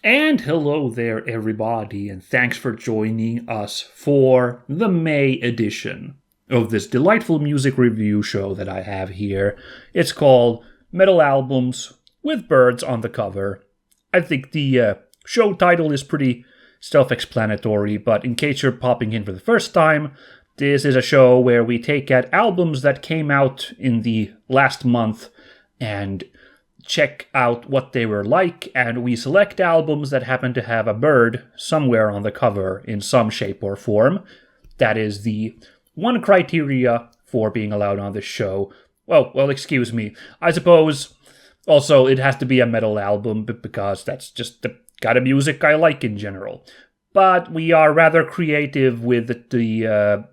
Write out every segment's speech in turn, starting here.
And hello there, everybody, and thanks for joining us for the May edition of this delightful music review show that I have here. It's called Metal Albums with Birds on the Cover. I think the show title is pretty self-explanatory, but in case you're popping in for the first time, this is a show where we take at albums that came out in the last month and check out what they were like, and we select albums that happen to have a bird somewhere on the cover in some shape or form. That is the one criteria for being allowed on this show. Well, excuse me. I suppose also it has to be a metal album because that's just the kind of music I like in general. But we are rather creative with the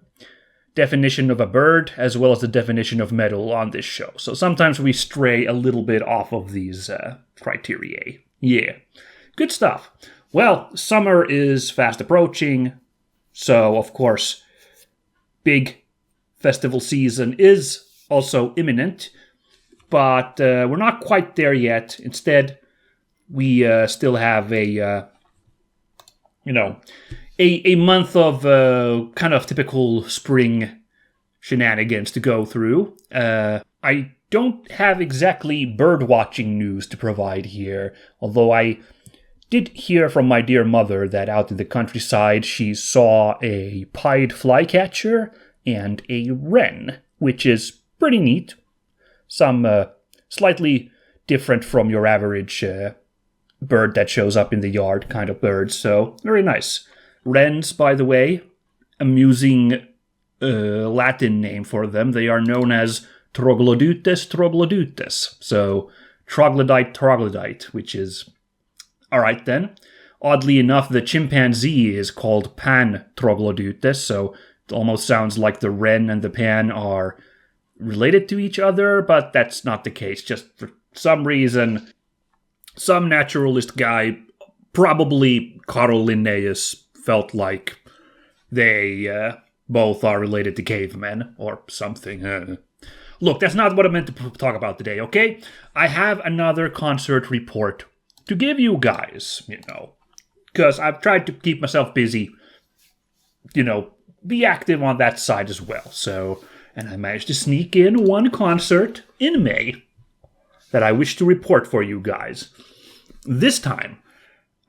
definition of a bird as well as the definition of metal on this show. So sometimes we stray a little bit off of these criteria. Yeah, good stuff. Well, summer is fast approaching, so of course, big festival season is also imminent, but we're not quite there yet. Instead, we still have a month of kind of typical spring shenanigans to go through. I don't have exactly bird-watching news to provide here, although I did hear from my dear mother that out in the countryside she saw a pied flycatcher and a wren, which is pretty neat. Some slightly different from your average bird that shows up in the yard kind of birds, so very nice. Wrens, by the way, amusing Latin name for them. They are known as troglodytes, so troglodyte, which is alright then. Oddly enough, the chimpanzee is called pan troglodytes, so it almost sounds like the wren and the pan are related to each other, but that's not the case. Just for some reason, some naturalist guy, probably Carl Linnaeus, felt like they both are related to cavemen or something. Look, that's not what I meant to talk about today, okay? I have another concert report to give you guys, because I've tried to keep myself busy, be active on that side as well. So, and I managed to sneak in one concert in May that I wish to report for you guys. This time,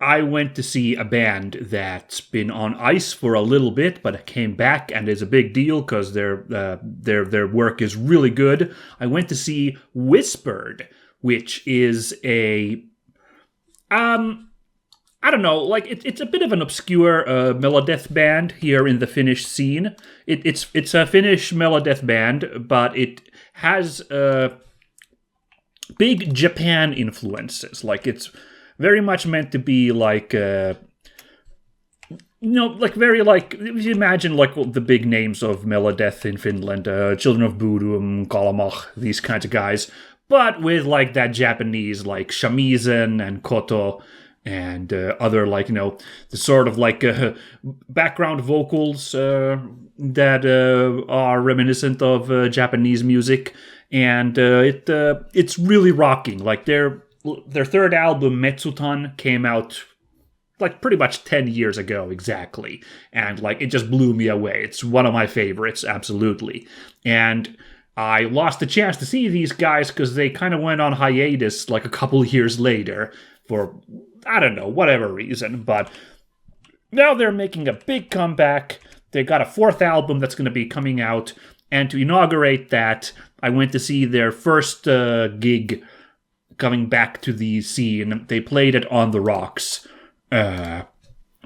I went to see a band that's been on ice for a little bit, but came back and is a big deal because their work is really good. I went to see Whispered, which is a I don't know, like it's a bit of an obscure melodeath band here in the Finnish scene. It's a Finnish melodeath band, but it has big Japan influences. Like it's very much meant to be like, like very like, if you imagine like the big names of melodeath in Finland, Children of Bodom, Kalamach, these kinds of guys, but with like that Japanese like shamisen and koto and other like, the sort of like background vocals that are reminiscent of Japanese music. And it's really rocking. Like their third album, Metsutan, came out like pretty much 10 years ago exactly. And like it just blew me away. It's one of my favorites, absolutely. And I lost the chance to see these guys because they kind of went on hiatus like a couple years later for, I don't know, whatever reason. But now they're making a big comeback. They got a fourth album that's going to be coming out. And to inaugurate that, I went to see their first gig coming back to the scene. They played it on the Rocks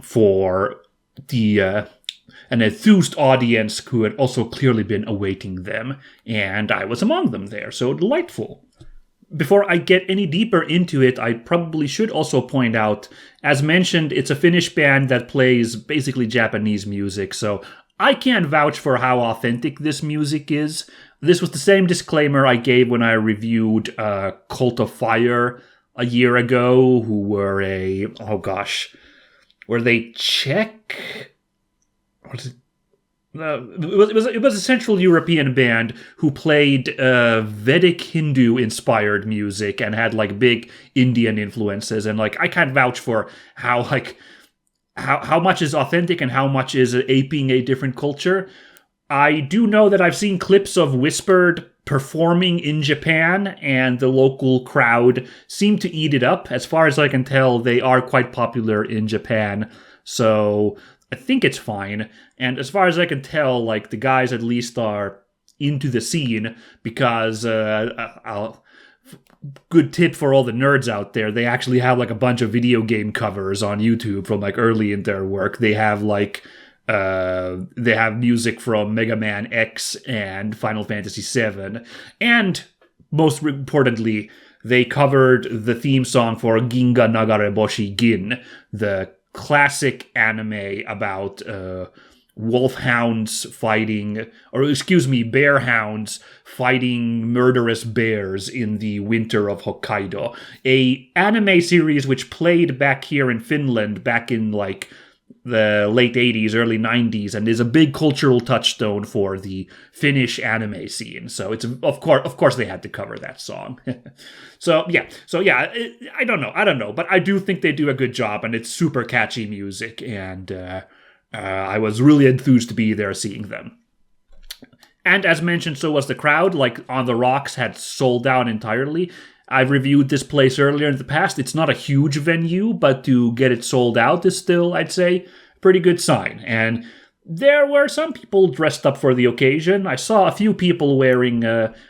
for an enthused audience who had also clearly been awaiting them, and I was among them there, so delightful. Before I get any deeper into it, I probably should also point out, as mentioned, it's a Finnish band that plays basically Japanese music, so I can't vouch for how authentic this music is. This was the same disclaimer I gave when I reviewed Cult of Fire a year ago, who were were they Czech? it was a Central European band who played Vedic Hindu inspired music and had like big Indian influences, and like I can't vouch for how much is authentic and how much is aping a different culture. I do know that I've seen clips of Whispered performing in Japan, and the local crowd seemed to eat it up. As far as I can tell, they are quite popular in Japan, so I think it's fine. And as far as I can tell, like, the guys at least are into the scene, because good tip for all the nerds out there, they actually have like a bunch of video game covers on YouTube from like early in their work. They have like they have music from Mega Man X and Final Fantasy VII, and most importantly, they covered the theme song for Ginga Nagare Boshi Gin, the classic anime about wolfhounds fighting, or excuse me, bearhounds fighting murderous bears in the winter of Hokkaido. A anime series which played back here in Finland back in like the late 80s, early 90s, and is a big cultural touchstone for the Finnish anime scene. So it's of course they had to cover that song. So yeah, I don't know, but I do think they do a good job, and it's super catchy music, and I was really enthused to be there seeing them. And as mentioned, so was the crowd. Like, On the Rocks had sold out entirely. I've reviewed this place earlier in the past. It's not a huge venue, but to get it sold out is still, I'd say, a pretty good sign. And there were some people dressed up for the occasion. I saw a few people wearing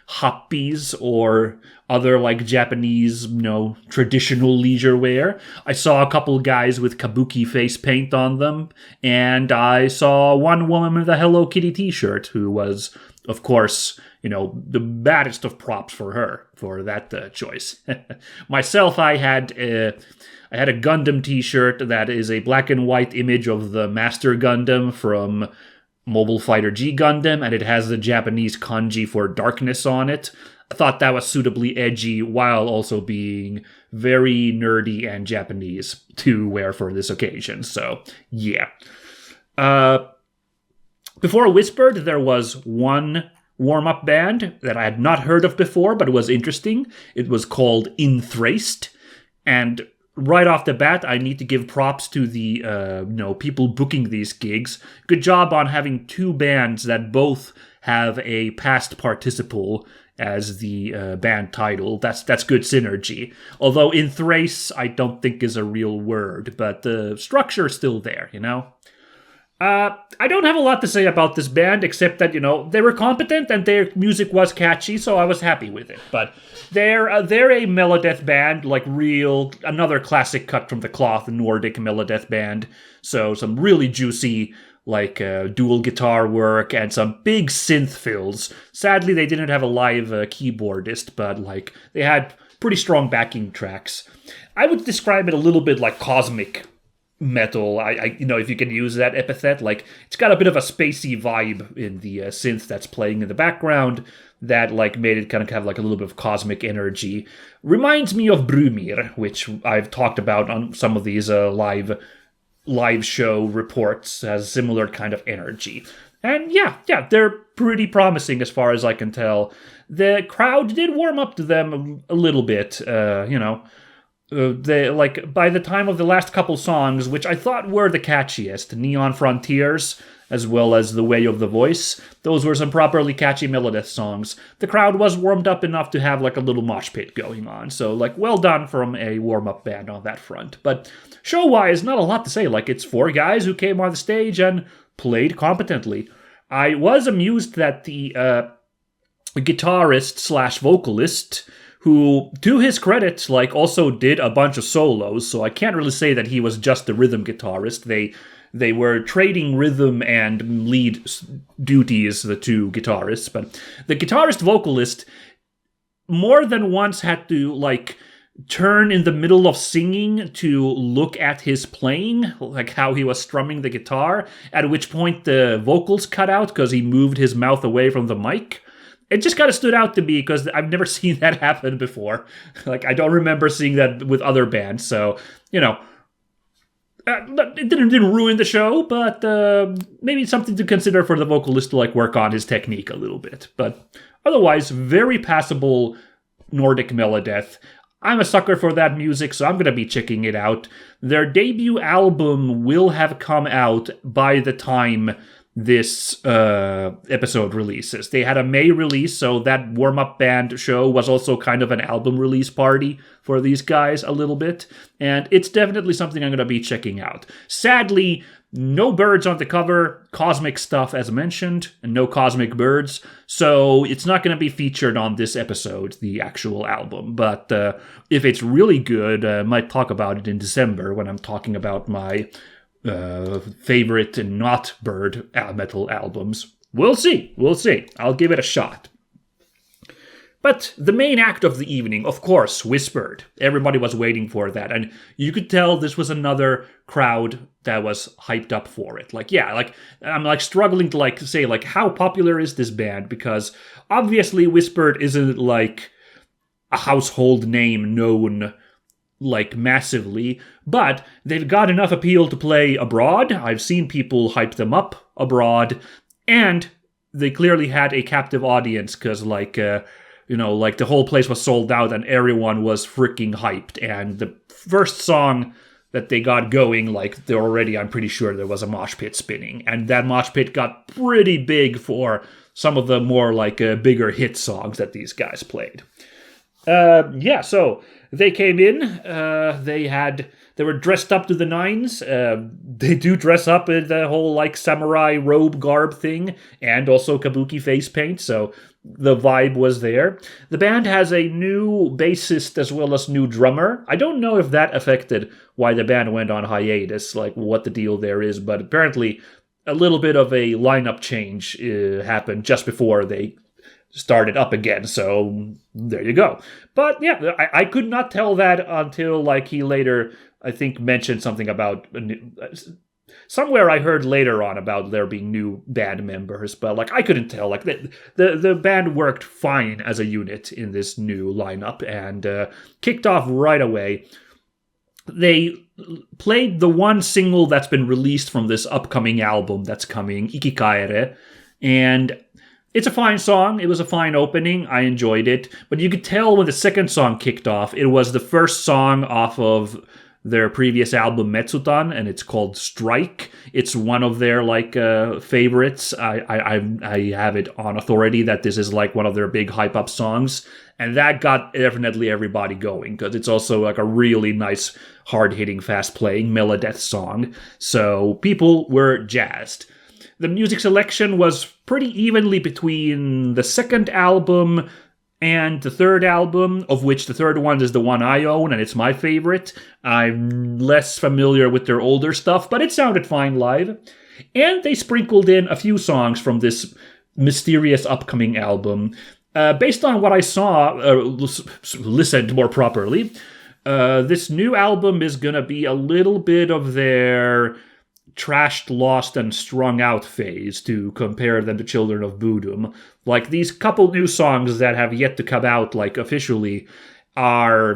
happis or other like Japanese, traditional leisure wear. I saw a couple guys with kabuki face paint on them, and I saw one woman with a Hello Kitty t-shirt who was, of course, the baddest of props for her for that choice. Myself, I had a Gundam t-shirt that is a black and white image of the Master Gundam from Mobile Fighter G Gundam, and it has the Japanese kanji for darkness on it. I thought that was suitably edgy while also being very nerdy and Japanese to wear for this occasion. So, yeah. Before Whispered, there was one warm-up band that I had not heard of before, but it was interesting. It was called Inthraced, and right off the bat, I need to give props to the people booking these gigs. Good job on having two bands that both have a past participle as the band title. That's good synergy. Although Inthrace, I don't think is a real word, but the structure is still there, I don't have a lot to say about this band, except that, they were competent and their music was catchy, so I was happy with it. But they're a melodeath band, like another classic cut from the cloth Nordic melodeath band. So some really juicy, like dual guitar work and some big synth fills. Sadly, they didn't have a live keyboardist, but like they had pretty strong backing tracks. I would describe it a little bit like cosmic metal, if you can use that epithet. Like, it's got a bit of a spacey vibe in the synth that's playing in the background that like made it kind of have like a little bit of cosmic energy. Reminds me of Brumir, which I've talked about on some of these live show reports, has similar kind of energy. And yeah, they're pretty promising as far as I can tell. The crowd did warm up to them a little bit, They, like, by the time of the last couple songs, which I thought were the catchiest, Neon Frontiers, as well as The Way of the Voice, those were some properly catchy melodeath songs. The crowd was warmed up enough to have, like, a little mosh pit going on, so, like, well done from a warm-up band on that front. But show-wise, not a lot to say. Like, it's four guys who came on the stage and played competently. I was amused that the guitarist/vocalist, who, to his credit, like, also did a bunch of solos, so I can't really say that he was just a rhythm guitarist. They were trading rhythm and lead duties, the two guitarists, but the guitarist-vocalist more than once had to, like, turn in the middle of singing to look at his playing, like how he was strumming the guitar, at which point the vocals cut out because he moved his mouth away from the mic. It just kind of stood out to me because I've never seen that happen before. Like, I don't remember seeing that with other bands. So, It didn't ruin the show, but maybe something to consider for the vocalist to like work on his technique a little bit. But otherwise, very passable Nordic Melodeath. I'm a sucker for that music, so I'm going to be checking it out. Their debut album will have come out by the time this episode releases. They had a May release, so that warm-up band show was also kind of an album release party for these guys a little bit, and it's definitely something I'm going to be checking out. Sadly, no birds on the cover, cosmic stuff as mentioned, and no cosmic birds, so it's not going to be featured on this episode, the actual album, but if it's really good, I might talk about it in December when I'm talking about my favorite and not bird metal albums. We'll see. I'll give it a shot. But the main act of the evening, of course, Whispered. Everybody was waiting for that, and you could tell this was another crowd that was hyped up for it. I'm struggling to say how popular is this band, because obviously Whispered isn't like a household name known massively, but they've got enough appeal to play abroad. I've seen people hype them up abroad, and they clearly had a captive audience, because the whole place was sold out and everyone was freaking hyped. And the first song that they got going, I'm pretty sure there was a mosh pit spinning, and that mosh pit got pretty big for some of the more bigger hit songs that these guys played. So they came in, they were dressed up to the nines. They do dress up in the whole samurai robe garb thing, and also kabuki face paint, so the vibe was there. The band has a new bassist as well as new drummer. I don't know if that affected why the band went on hiatus, what the deal there is, but apparently a little bit of a lineup change happened just before they started up again, so there you go. But yeah, I could not tell that until he later, I think, mentioned something about somewhere I heard later on about there being new band members, but I couldn't tell. The band worked fine as a unit in this new lineup and kicked off right away. They played the one single that's been released from this upcoming album that's coming, Ikikaere, and it's a fine song. It was a fine opening. I enjoyed it. But you could tell when the second song kicked off, it was the first song off of their previous album, Metsutan, and it's called Strike. It's one of their favorites. I have it on authority that this is one of their big hype up songs. And that got definitely everybody going, because it's also a really nice, hard-hitting, fast-playing Melodeath song. So people were jazzed. The music selection was pretty evenly between the second album and the third album, of which the third one is the one I own, and it's my favorite. I'm less familiar with their older stuff, but it sounded fine live. And they sprinkled in a few songs from this mysterious upcoming album. Based on what I saw, listened more properly, this new album is going to be a little bit of their trashed, lost, and strung out phase, to compare them to Children of Bodom. These couple new songs that have yet to come out, officially, are,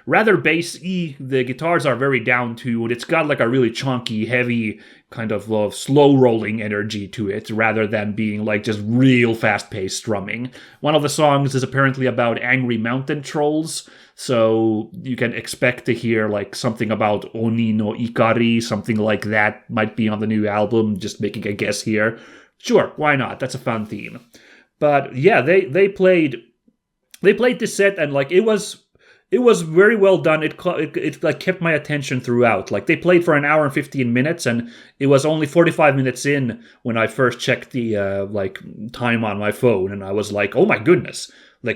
rather bassy. The guitars are very down-tuned. It's got, a really chunky, heavy, kind of slow-rolling energy to it, rather than being, just real fast-paced strumming. One of the songs is apparently about angry mountain trolls, so you can expect to hear something about Oni no Ikari, something like that might be on the new album, just making a guess here. Sure, why not? That's a fun theme. But yeah, they played this set, and it was very well done. It kept my attention throughout. They played for an hour and 15 minutes, and it was only 45 minutes in when I first checked the time on my phone, and I was like, oh my goodness.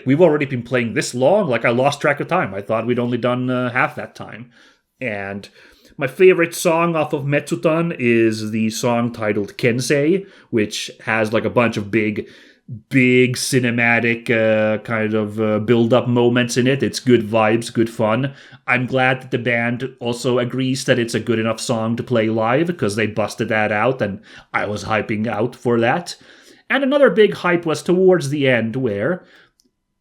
We've already been playing this long? I lost track of time. I thought we'd only done half that time. And my favorite song off of Metsutan is the song titled Kensei, which has a bunch of big cinematic kind of build-up moments in it. It's good vibes, good fun. I'm glad that the band also agrees that it's a good enough song to play live, because they busted that out, and I was hyping out for that. And another big hype was towards the end, where,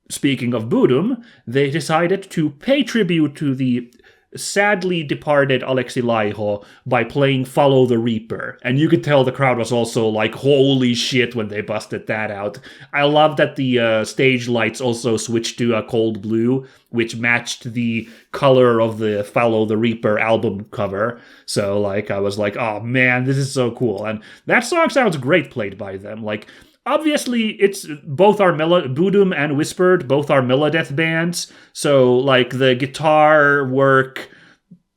speaking of Bodom, they decided to pay tribute to the sadly departed Alexi Laiho by playing Follow the Reaper. And you could tell the crowd was also like, holy shit, when they busted that out. I love that the stage lights also switched to a cold blue, which matched the color of the Follow the Reaper album cover. So, like, I was like, oh man, this is so cool. And that song sounds great played by them. Like, obviously, it's both are Boodum and Whispered, both are Melodeath bands. So, like, the guitar work,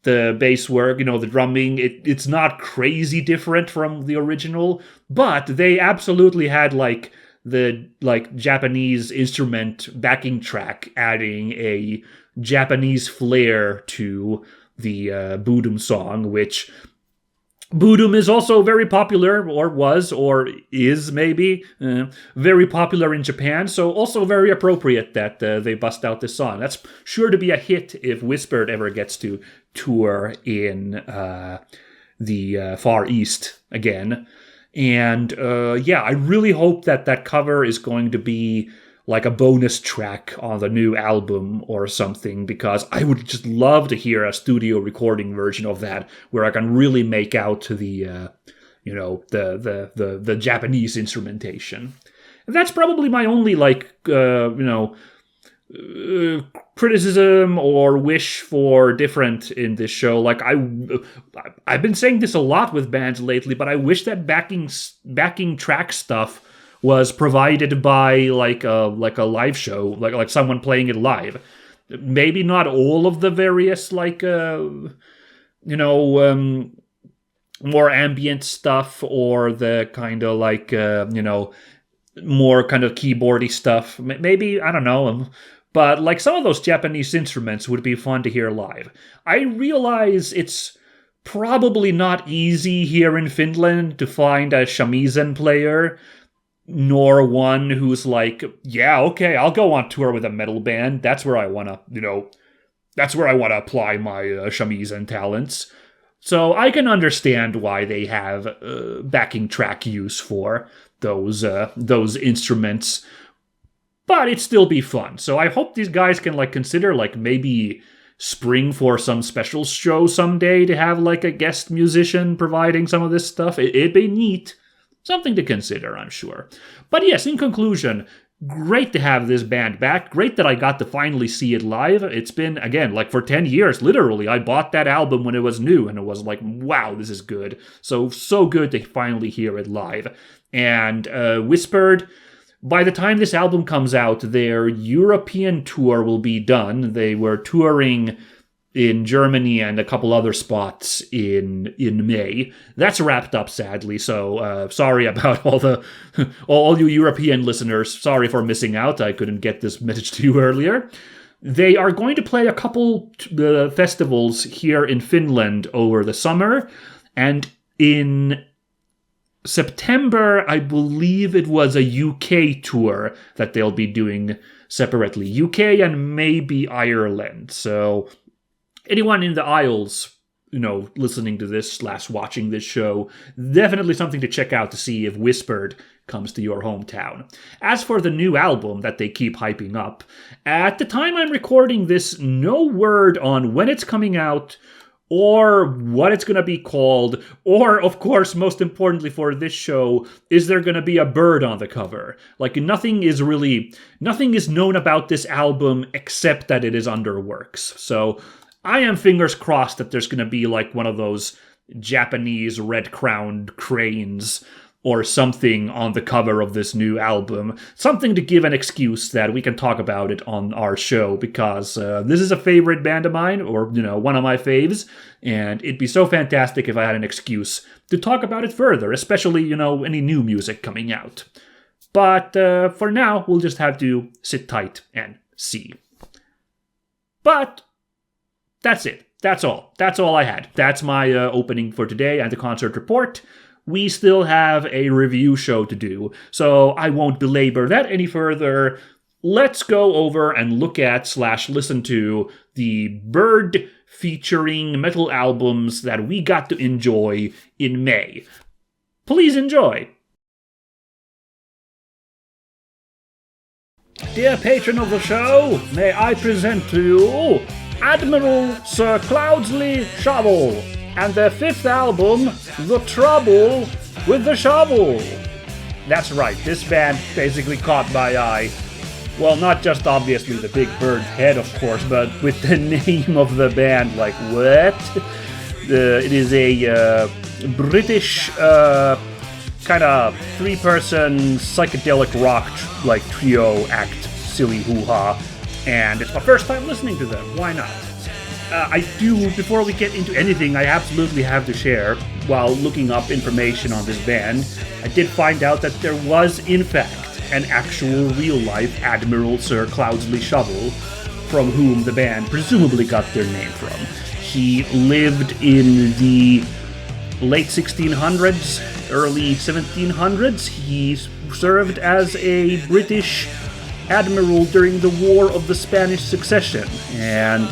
the bass work, the drumming, it's not crazy different from the original, but they absolutely had, like, the, like, Japanese instrument backing track, adding a Japanese flair to the Boodum song, which Boodum is also very popular, or was, or is maybe, very popular in Japan, so also very appropriate that they bust out this song. That's sure to be a hit if Whispered ever gets to tour in the Far East again. And yeah, I really hope that that cover is going to be like a bonus track on the new album or something, because I would just love to hear a studio recording version of that where I can really make out the the Japanese instrumentation. And that's probably my only criticism or wish for different in this show. Like, I've been saying this a lot with bands lately, but I wish that backing track stuff was provided by like a live show, like someone playing it live. Maybe not all of the various more ambient stuff, or the kind of like more kind of keyboardy stuff. Maybe, I don't know. But like some of those Japanese instruments would be fun to hear live. I realize it's probably not easy here in Finland to find a shamisen player, nor one who's like, yeah, okay, I'll go on tour with a metal band. That's where I want to, apply my shamisen talents. So I can understand why they have backing track use for those instruments, but it'd still be fun. So I hope these guys can like consider like maybe spring for some special show someday to have like a guest musician providing some of this stuff. It'd be neat. Something to consider, I'm sure. But yes, in conclusion, great to have this band back. Great that I got to finally see it live. It's been, again, like for 10 years, literally. I bought that album when it was new, and it was like, wow, this is good. So good to finally hear it live. And Whispered, by the time this album comes out, their European tour will be done. They were touring in Germany and a couple other spots in May. That's wrapped up, sadly, so sorry about all you European listeners. Sorry for missing out. I couldn't get this message to you earlier. They are going to play a couple festivals here in Finland over the summer, and in September, I believe it was a UK tour that they'll be doing separately. UK and maybe Ireland, so anyone in the Isles, listening to this / watching this show, definitely something to check out to see if Whispered comes to your hometown. As for the new album that they keep hyping up, at the time I'm recording this, no word on when it's coming out, or what it's going to be called, or, of course, most importantly for this show, is there going to be a bird on the cover? Like, nothing is known about this album except that it is under works. So I am fingers crossed that there's going to be like one of those Japanese red-crowned cranes or something on the cover of this new album. Something to give an excuse that we can talk about it on our show, because this is a favorite band of mine, or, one of my faves, and it'd be so fantastic if I had an excuse to talk about it further, especially, any new music coming out. But for now, we'll just have to sit tight and see. But that's it. That's all. That's all I had. That's my opening for today and the concert report. We still have a review show to do, so I won't belabor that any further. Let's go over and look at / listen to the bird featuring metal albums that we got to enjoy in May. Please enjoy. Dear patron of the show, may I present to you Admiral Sir Cloudesley Shovell, and their 5th album, The Trouble with the Shovel. That's right, this band basically caught my eye. Well, not just obviously the big bird head, of course, but with the name of the band, like, what? It is a British kind of 3-person psychedelic rock trio act, silly hoo-ha, and it's my first time listening to them. Why not? Before we get into anything, I absolutely have to share, while looking up information on this band, I did find out that there was, in fact, an actual real-life Admiral Sir Cloudesley Shovell, from whom the band presumably got their name from. He lived in the late 1600s, early 1700s. He served as a British admiral during the War of the Spanish Succession, and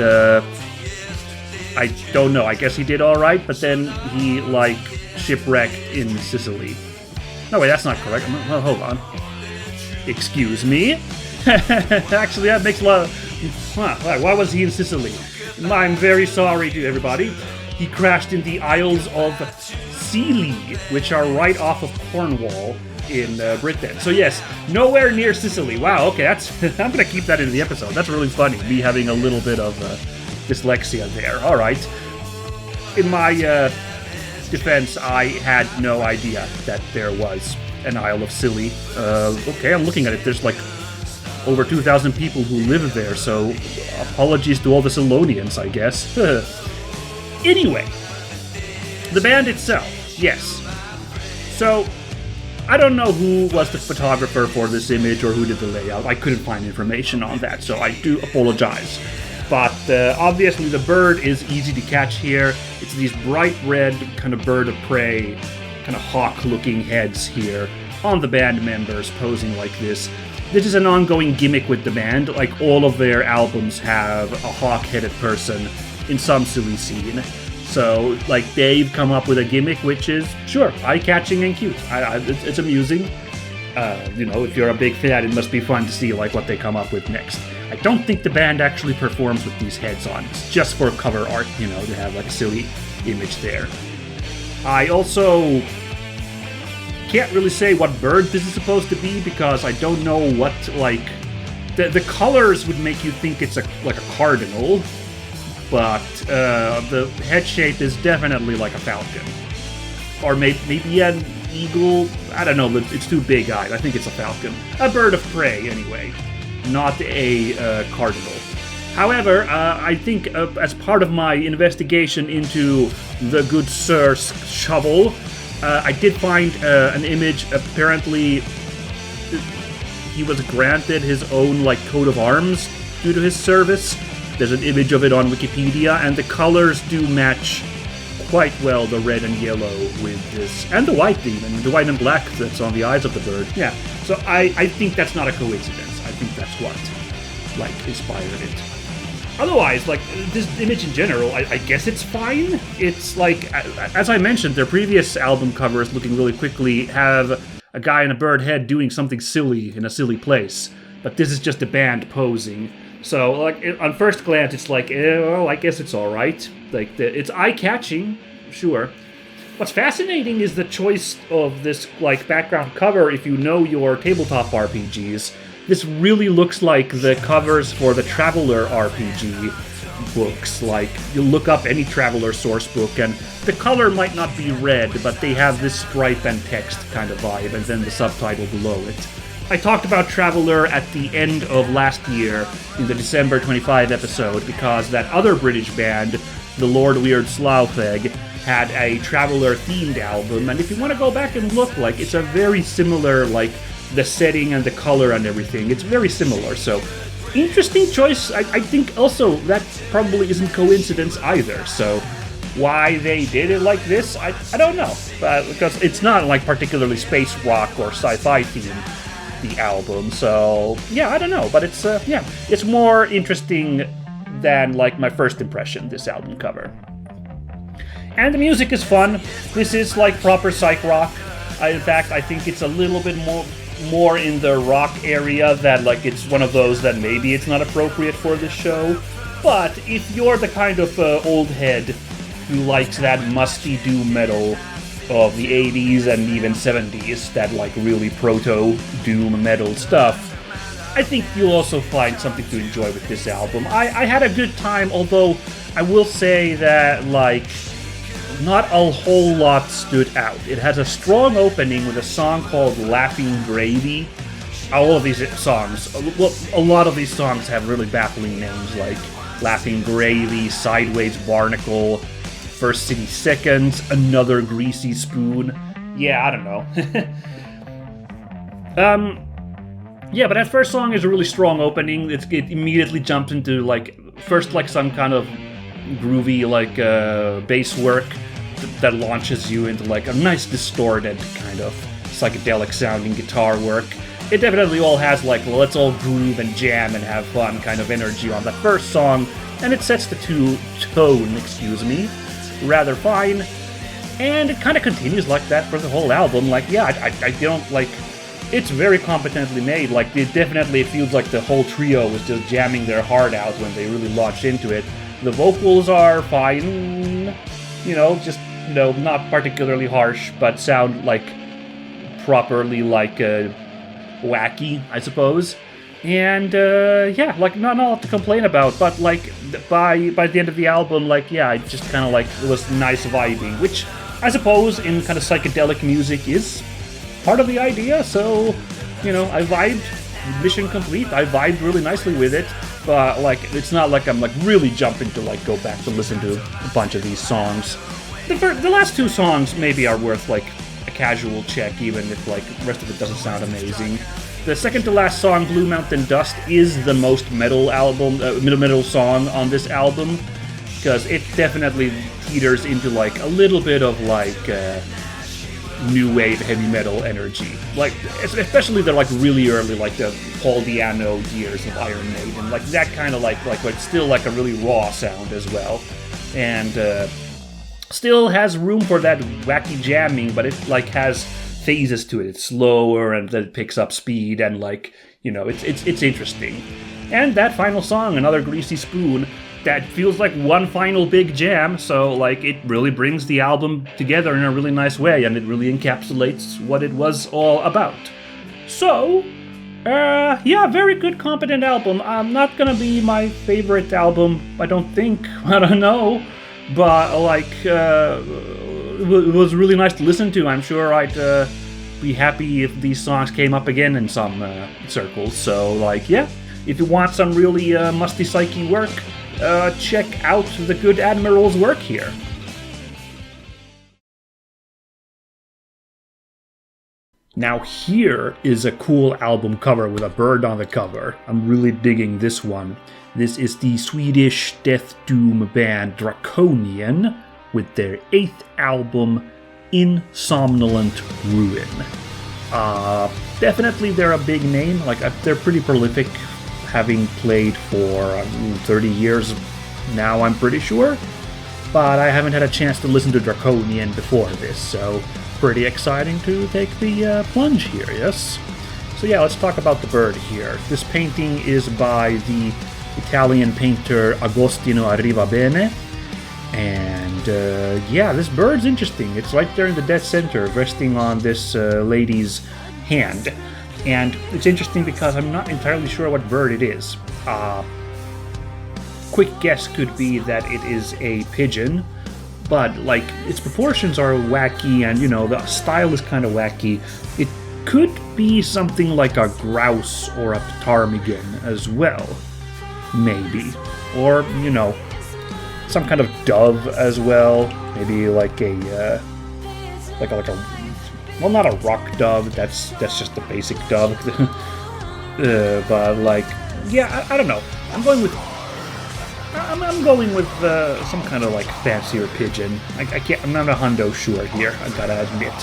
I don't know, I guess he did alright, but then he, shipwrecked in Sicily. No, wait, that's not correct. Well, hold on. Excuse me? Actually, that makes a lot of... why was he in Sicily? I'm very sorry to everybody. He crashed in the Isles of Scilly, which are right off of Cornwall in Britain. So yes, nowhere near Sicily. Wow, okay, I'm gonna keep that in the episode. That's really funny, me having a little bit of dyslexia there. Alright. In my defense, I had no idea that there was an Isle of Scilly. Okay, I'm looking at it. There's over 2,000 people who live there, so apologies to all the Silonians, I guess. Anyway, the band itself, yes. So, I don't know who was the photographer for this image or who did the layout. I couldn't find information on that, so I do apologize. But obviously the bird is easy to catch here. It's these bright red kind of bird of prey, kind of hawk-looking heads here on the band members posing like this. This is an ongoing gimmick with the band. All of their albums have a hawk-headed person in some silly scene. So, they've come up with a gimmick which is, sure, eye-catching and cute. It's amusing. If you're a big fan, it must be fun to see, what they come up with next. I don't think the band actually performs with these heads on. It's just for cover art, to have, a silly image there. I also can't really say what bird this is supposed to be because I don't know what, the colors would make you think it's a cardinal, but the head shape is definitely like a falcon. Or maybe an eagle. I don't know, it's too big-eyed. I think it's a falcon. A bird of prey, anyway. Not a cardinal. However, I think as part of my investigation into the good Sir Shovell, I did find an image. Apparently, he was granted his own coat of arms due to his service. There's an image of it on Wikipedia, and the colors do match quite well the red and yellow with this, and the white even, the white and black that's on the eyes of the bird. Yeah, so I think that's not a coincidence. I think that's what, inspired it. Otherwise, this image in general, I guess it's fine. It's as I mentioned, their previous album covers, looking really quickly, have a guy in a bird head doing something silly in a silly place. But this is just a band posing. So, on first glance, it's well, I guess it's alright. It's eye-catching, sure. What's fascinating is the choice of this, background cover if you know your tabletop RPGs. This really looks like the covers for the Traveller RPG books. You look up any Traveller source book, and the color might not be red, but they have this stripe and text kind of vibe, and then the subtitle below it. I talked about Traveller at the end of last year in the December 25 episode because that other British band, the Lord Weird Slough-Egg, had a Traveller-themed album, and if you want to go back and look, it's a very similar, the setting and the color and everything, it's very similar, so interesting choice. I think also that probably isn't coincidence either, so why they did it like this, I don't know, because it's not particularly space rock or sci-fi themed, the album, so yeah, I don't know, but it's it's more interesting than my first impression, this album cover. And the music is fun. This is proper psych rock. In fact, I think it's a little bit more in the rock area that it's one of those that maybe it's not appropriate for this show. But if you're the kind of old head who likes that musty doom metal of the 80s and even 70s, that like really proto-doom metal stuff, I think you'll also find something to enjoy with this album. I had a good time, although I will say that like not a whole lot stood out. It has a strong opening with a song called Laughing Gravy. All of these songs, well, a lot of these songs have really baffling names like Laughing Gravy, Sideways Barnacle, First 60 Seconds, Another Greasy Spoon. Yeah, I don't know. Yeah, but that first song is a really strong opening. It immediately jumps into like first like some kind of groovy like bass work that launches you into like a nice distorted kind of psychedelic sounding guitar work. It definitely all has like, well, let's all groove and jam and have fun kind of energy on that first song, and it sets the tone, rather fine, and it kind of continues like that for the whole album. Like, yeah, I don't like, it's very competently made. Like, it feels like the whole trio was just jamming their heart out when they really launched into it. The vocals are fine, just, not particularly harsh, but sound like properly like wacky, I suppose. And yeah, like not a lot to complain about, but like by the end of the album, like yeah, I just kind of like it was nice vibing, which I suppose in kind of psychedelic music is part of the idea. So I vibed, mission complete. I vibed really nicely with it, but like it's not like I'm like really jumping to like go back to listen to a bunch of these songs. The last two songs maybe are worth like a casual check, even if like the rest of it doesn't sound amazing. The second to last song, Blue Mountain Dust, is the most metal song on this album, because it definitely teeters into like a little bit of like new wave heavy metal energy. Like especially the like really early like the Paul Di'Anno years of Iron Maiden, like that kind of like but still like a really raw sound as well, and still has room for that wacky jamming, but it like has phases to it. It's slower and then it picks up speed, and like it's interesting. And that final song, Another Greasy Spoon, that feels like one final big jam, so like it really brings the album together in a really nice way, and it really encapsulates what it was all about. So yeah, very good, competent album. Not gonna be my favorite album, I don't think. I don't know, but like it was really nice to listen to. I'm sure I'd be happy if these songs came up again in some circles. So like yeah, if you want some really musty psyche work, check out the good Admiral's work here. Now here is a cool album cover with a bird on the cover. I'm really digging this one. This is the Swedish death doom band Draconian with their 8th album, In Somnolent Ruin. Definitely they're a big name, like they're pretty prolific, having played for 30 years now, I'm pretty sure, but I haven't had a chance to listen to Draconian before this, so pretty exciting to take the plunge here, yes? So yeah, let's talk about the bird here. This painting is by the Italian painter Agostino Arrivabene, and yeah, this bird's interesting. It's right there in the dead center, resting on this lady's hand. And it's interesting because I'm not entirely sure what bird it is. Quick guess could be that it is a pigeon, but like its proportions are wacky, and the style is kind of wacky. It could be something like a grouse or a ptarmigan as well, maybe, or some kind of dove as well. Maybe like a well, not a rock dove. That's just a basic dove. But like, yeah, I don't know. I'm going with some kind of like fancier pigeon. I'm not a hundo sure here, I gotta admit.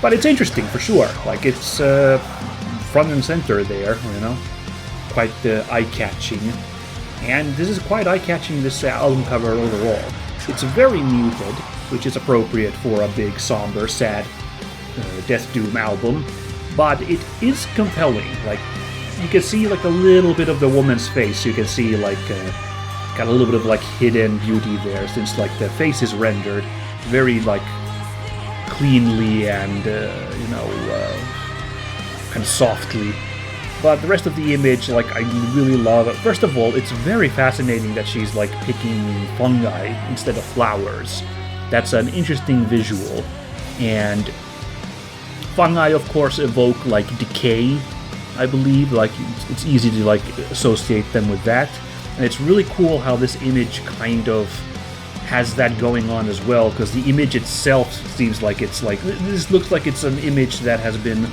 But it's interesting for sure. Like it's front and center there, quite eye-catching. And this is quite eye-catching, this album cover overall. It's very muted, which is appropriate for a big, somber, sad death doom album, but it is compelling. Like you can see like a little bit of the woman's face. You can see like got a little bit of like hidden beauty there, since like the face is rendered very like cleanly and kind of softly. But the rest of the image, like, I really love it. First of all, it's very fascinating that she's like picking fungi instead of flowers. That's an interesting visual. And fungi, of course, evoke like decay, I believe. Like, it's easy to like associate them with that. And it's really cool how this image kind of has that going on as well, because the image itself seems like it's like, this looks like it's an image that has been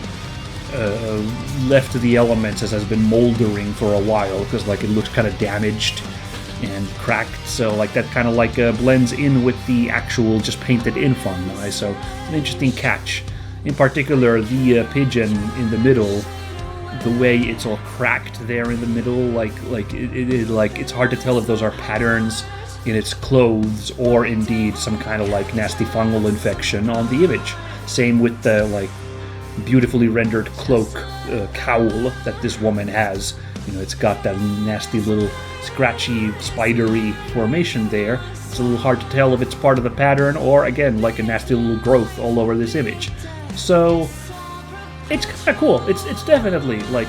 left to the elements, as has been moldering for a while, because like it looks kind of damaged and cracked, so like that kind of like blends in with the actual just painted in fungi. So it's an interesting catch. In particular, the pigeon in the middle, the way it's all cracked there in the middle, like it's hard to tell if those are patterns in its clothes or indeed some kind of like nasty fungal infection on the image. Same with the like beautifully rendered cloak cowl that this woman has. You know, it's got that nasty little scratchy spidery formation there. It's a little hard to tell if it's part of the pattern or again like a nasty little growth all over this image. So it's kind of cool. It's definitely like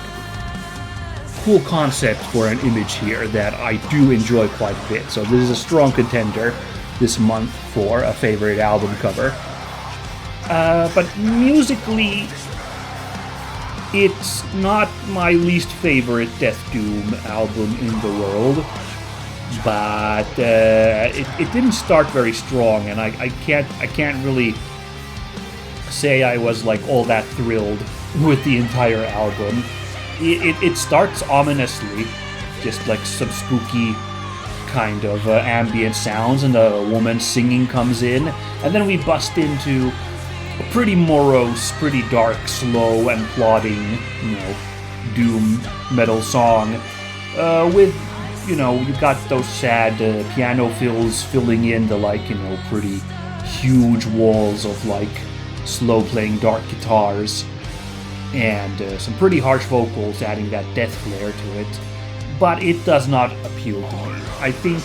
cool concept for an image here that I do enjoy quite a bit. So this is a strong contender this month for a favorite album cover. But musically, it's not my least favorite Death Doom album in the world, but it didn't start very strong, and I can't really say I was like all that thrilled with the entire album. It starts ominously, just like some spooky kind of ambient sounds, and a woman singing comes in, and then we bust into a pretty morose, pretty dark, slow, and plodding, doom metal song, with, you got those sad piano fills filling in the, pretty huge walls of, slow-playing dark guitars, and some pretty harsh vocals adding that death flair to it, but it does not appeal to me. I think,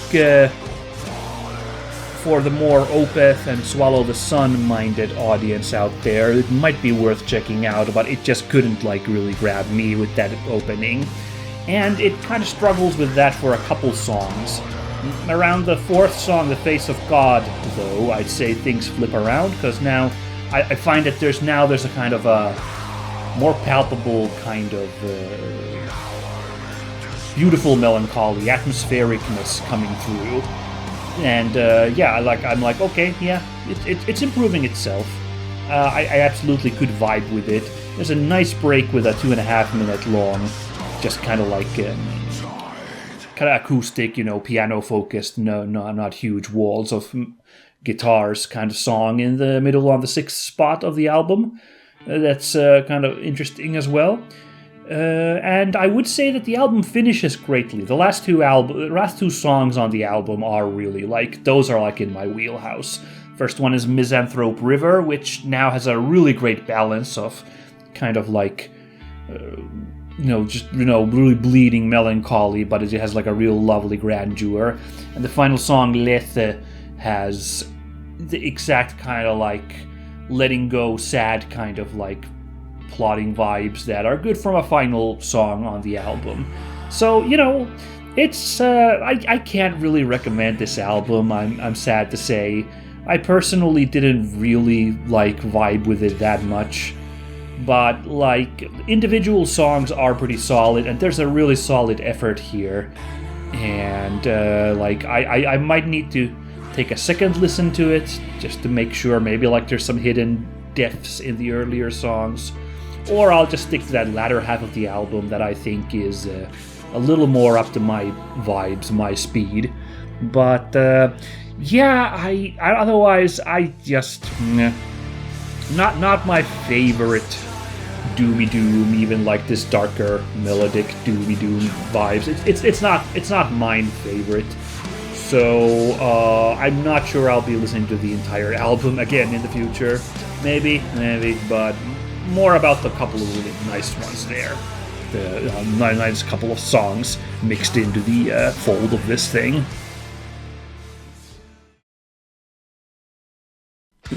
for the more Opeth and Swallow the Sun-minded audience out there, it might be worth checking out, but it just couldn't, really grab me with that opening. And it kind of struggles with that for a couple songs. Around the fourth song, The Face of God, though, I'd say things flip around, because now I find that there's a kind of a more palpable kind of beautiful melancholy, atmosphericness coming through. And I'm like, okay, yeah, it's improving itself. I absolutely could vibe with it. There's a nice break with a 2.5 minute long, just kind of kind of acoustic, piano focused, not huge walls of guitars kind of song in the middle on the 6th spot of the album. That's kind of interesting as well. And I would say that the album finishes greatly. The last two songs on the album are really those are in my wheelhouse. First one is Misanthrope River, which now has a really great balance of kind of really bleeding melancholy, but it has a real lovely grandeur. And the final song, Lethe, has the exact kind of letting go, sad kind of plotting vibes that are good from a final song on the album. So, it's I can't really recommend this album, I'm sad to say. I personally didn't really vibe with it that much, but individual songs are pretty solid, and there's a really solid effort here, and I might need to take a second listen to it just to make sure maybe there's some hidden depths in the earlier songs. Or I'll just stick to that latter half of the album that I think is a little more up to my vibes, my speed. But otherwise I just not my favorite doomy doom, even this darker melodic doomy doom vibes. It's not mine favorite. So I'm not sure I'll be listening to the entire album again in the future. Maybe, but more about the couple of really nice ones there. nice couple of songs mixed into the fold of this thing.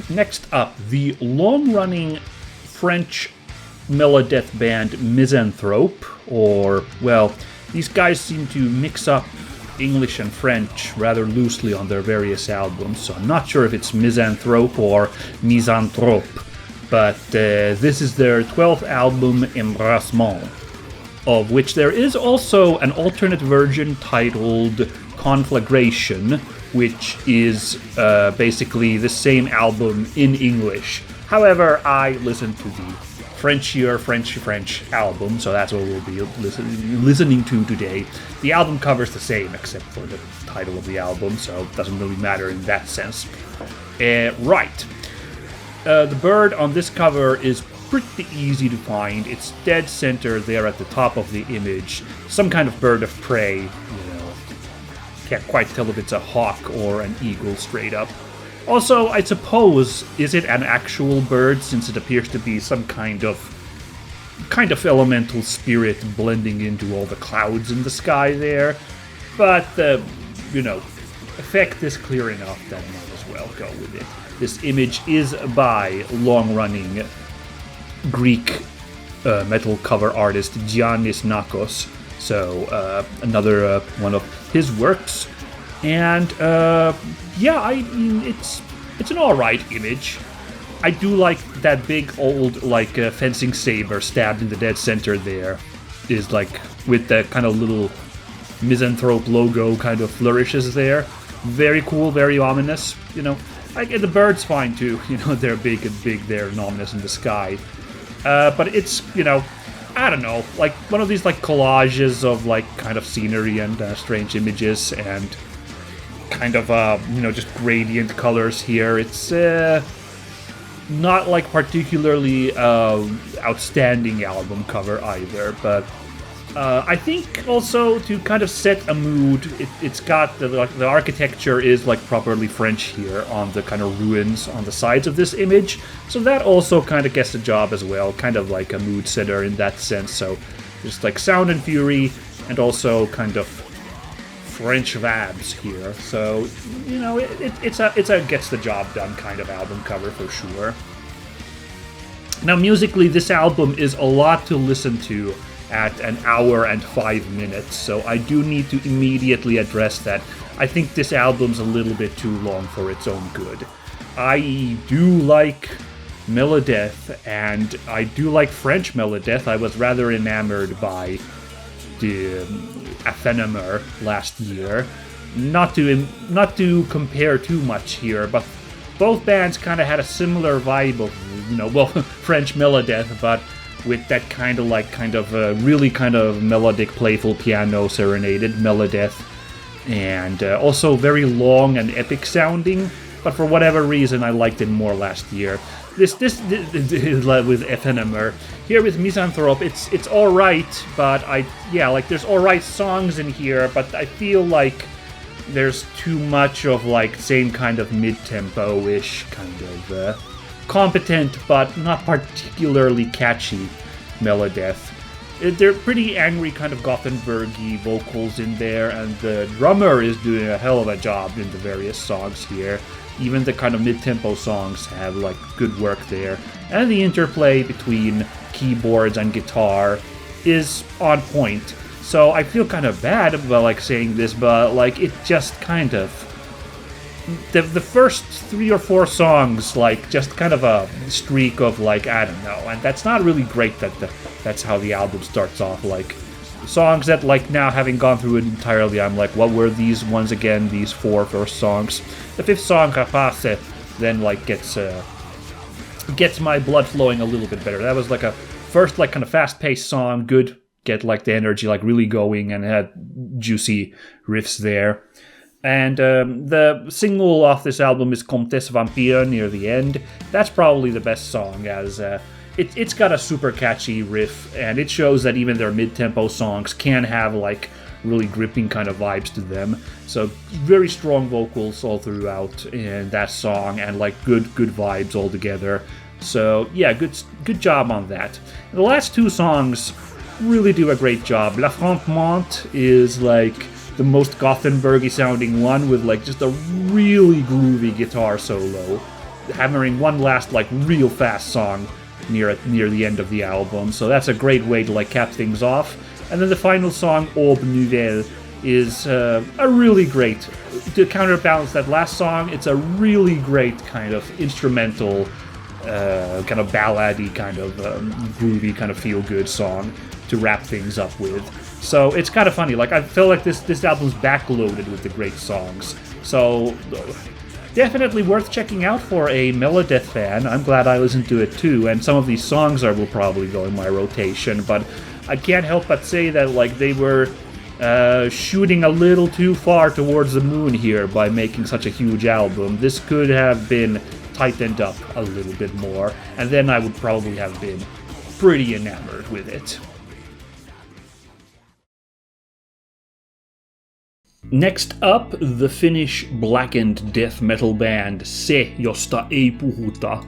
Next up, the long-running French melodeath band Misanthrope, or, well, these guys seem to mix up English and French rather loosely on their various albums, so I'm not sure if it's Misanthrope or Misanthrope, but this is their 12th album, Embrasement, of which there is also an alternate version titled Conflagration, which is basically the same album in English. However, I listened to the French album, so that's what we'll be listening to today. The album cover's the same, except for the title of the album, so it doesn't really matter in that sense. Right. The bird on this cover is pretty easy to find. It's dead center there at the top of the image. Some kind of bird of prey, Can't quite tell if it's a hawk or an eagle straight up. Also, I suppose, is it an actual bird, since it appears to be some kind of elemental spirit blending into all the clouds in the sky there? But, effect is clear enough that I might as well go with it. This image is by long-running Greek metal cover artist Giannis Nakos, so another one of his works. And I mean, it's an alright image. I do like that big old fencing saber stabbed in the dead center there, is with that kind of little Misanthrope logo kind of flourishes there. Very cool, very ominous, the bird's fine too, they're big, they're ominous in the sky. But it's, I don't know, one of these collages of kind of scenery and strange images and kind of just gradient colors here. It's not particularly outstanding album cover either, but I think also to kind of set a mood, it's got the architecture is properly French here on the kind of ruins on the sides of this image, so that also kind of gets the job as well, kind of like a mood setter in that sense. So just sound and fury, and also kind of French vibes here. So it's a gets the job done kind of album cover for sure. Now musically, this album is a lot to listen to at 1 hour and 5 minutes, so I do need to immediately address that. I think this album's a little bit too long for its own good. I do like melodeath, and I do like French melodeath. I was rather enamored by the Ephemerer last year. Not to compare too much here, but both bands kind of had a similar vibe of, French melodeath, but with that kind of really kind of melodic, playful piano serenaded melodeath, and also very long and epic sounding. But for whatever reason, I liked it more last year. This with Ephemerer. Here with Misanthrope, it's all right, but there's all right songs in here, but I feel like there's too much of same kind of mid-tempo-ish kind of competent but not particularly catchy melodeath. They're pretty angry kind of Gothenburg-y vocals in there, and the drummer is doing a hell of a job in the various songs here. Even the kind of mid-tempo songs have good work there, and the interplay between keyboards and guitar is on point. So I feel kind of bad about saying this, but it just kind of the first 3 or 4 songs just kind of a streak of I don't know, and that's not really great that's how the album starts off. Songs that now having gone through it entirely, I'm what were these ones again, these 4 first songs? The 5th song, Rapace, then gets my blood flowing a little bit better. That was a first kind of fast-paced song, good, get the energy really going, and had juicy riffs there. And the single off this album is Comtesse Vampire near the end. That's probably the best song, as it's got a super catchy riff, and it shows that even their mid-tempo songs can have really gripping kind of vibes to them. So very strong vocals all throughout in that song, and good vibes all together. So yeah, good job on that. And the last 2 songs, really do a great job. L'affrontement is like the most Gothenburgy sounding one, with like just a really groovy guitar solo, hammering one last like real fast song near the end of the album. So that's a great way to like cap things off. And then the final song, Aube Nouvelle, is a really great, to counterbalance that last song, it's a really great kind of instrumental, kind of ballady, kind of groovy, kind of feel-good song to wrap things up with. So it's kind of funny, like I feel like this album's backloaded with the great songs. So definitely worth checking out for a Melodeath fan. I'm glad I listened to it too, and some of these songs will probably go in my rotation, but I can't help but say that like they were shooting a little too far towards the moon here by making such a huge album. This could have been tightened up a little bit more, and then I would probably have been pretty enamored with it. Next up, the Finnish blackened death metal band Se, josta ei puhuta,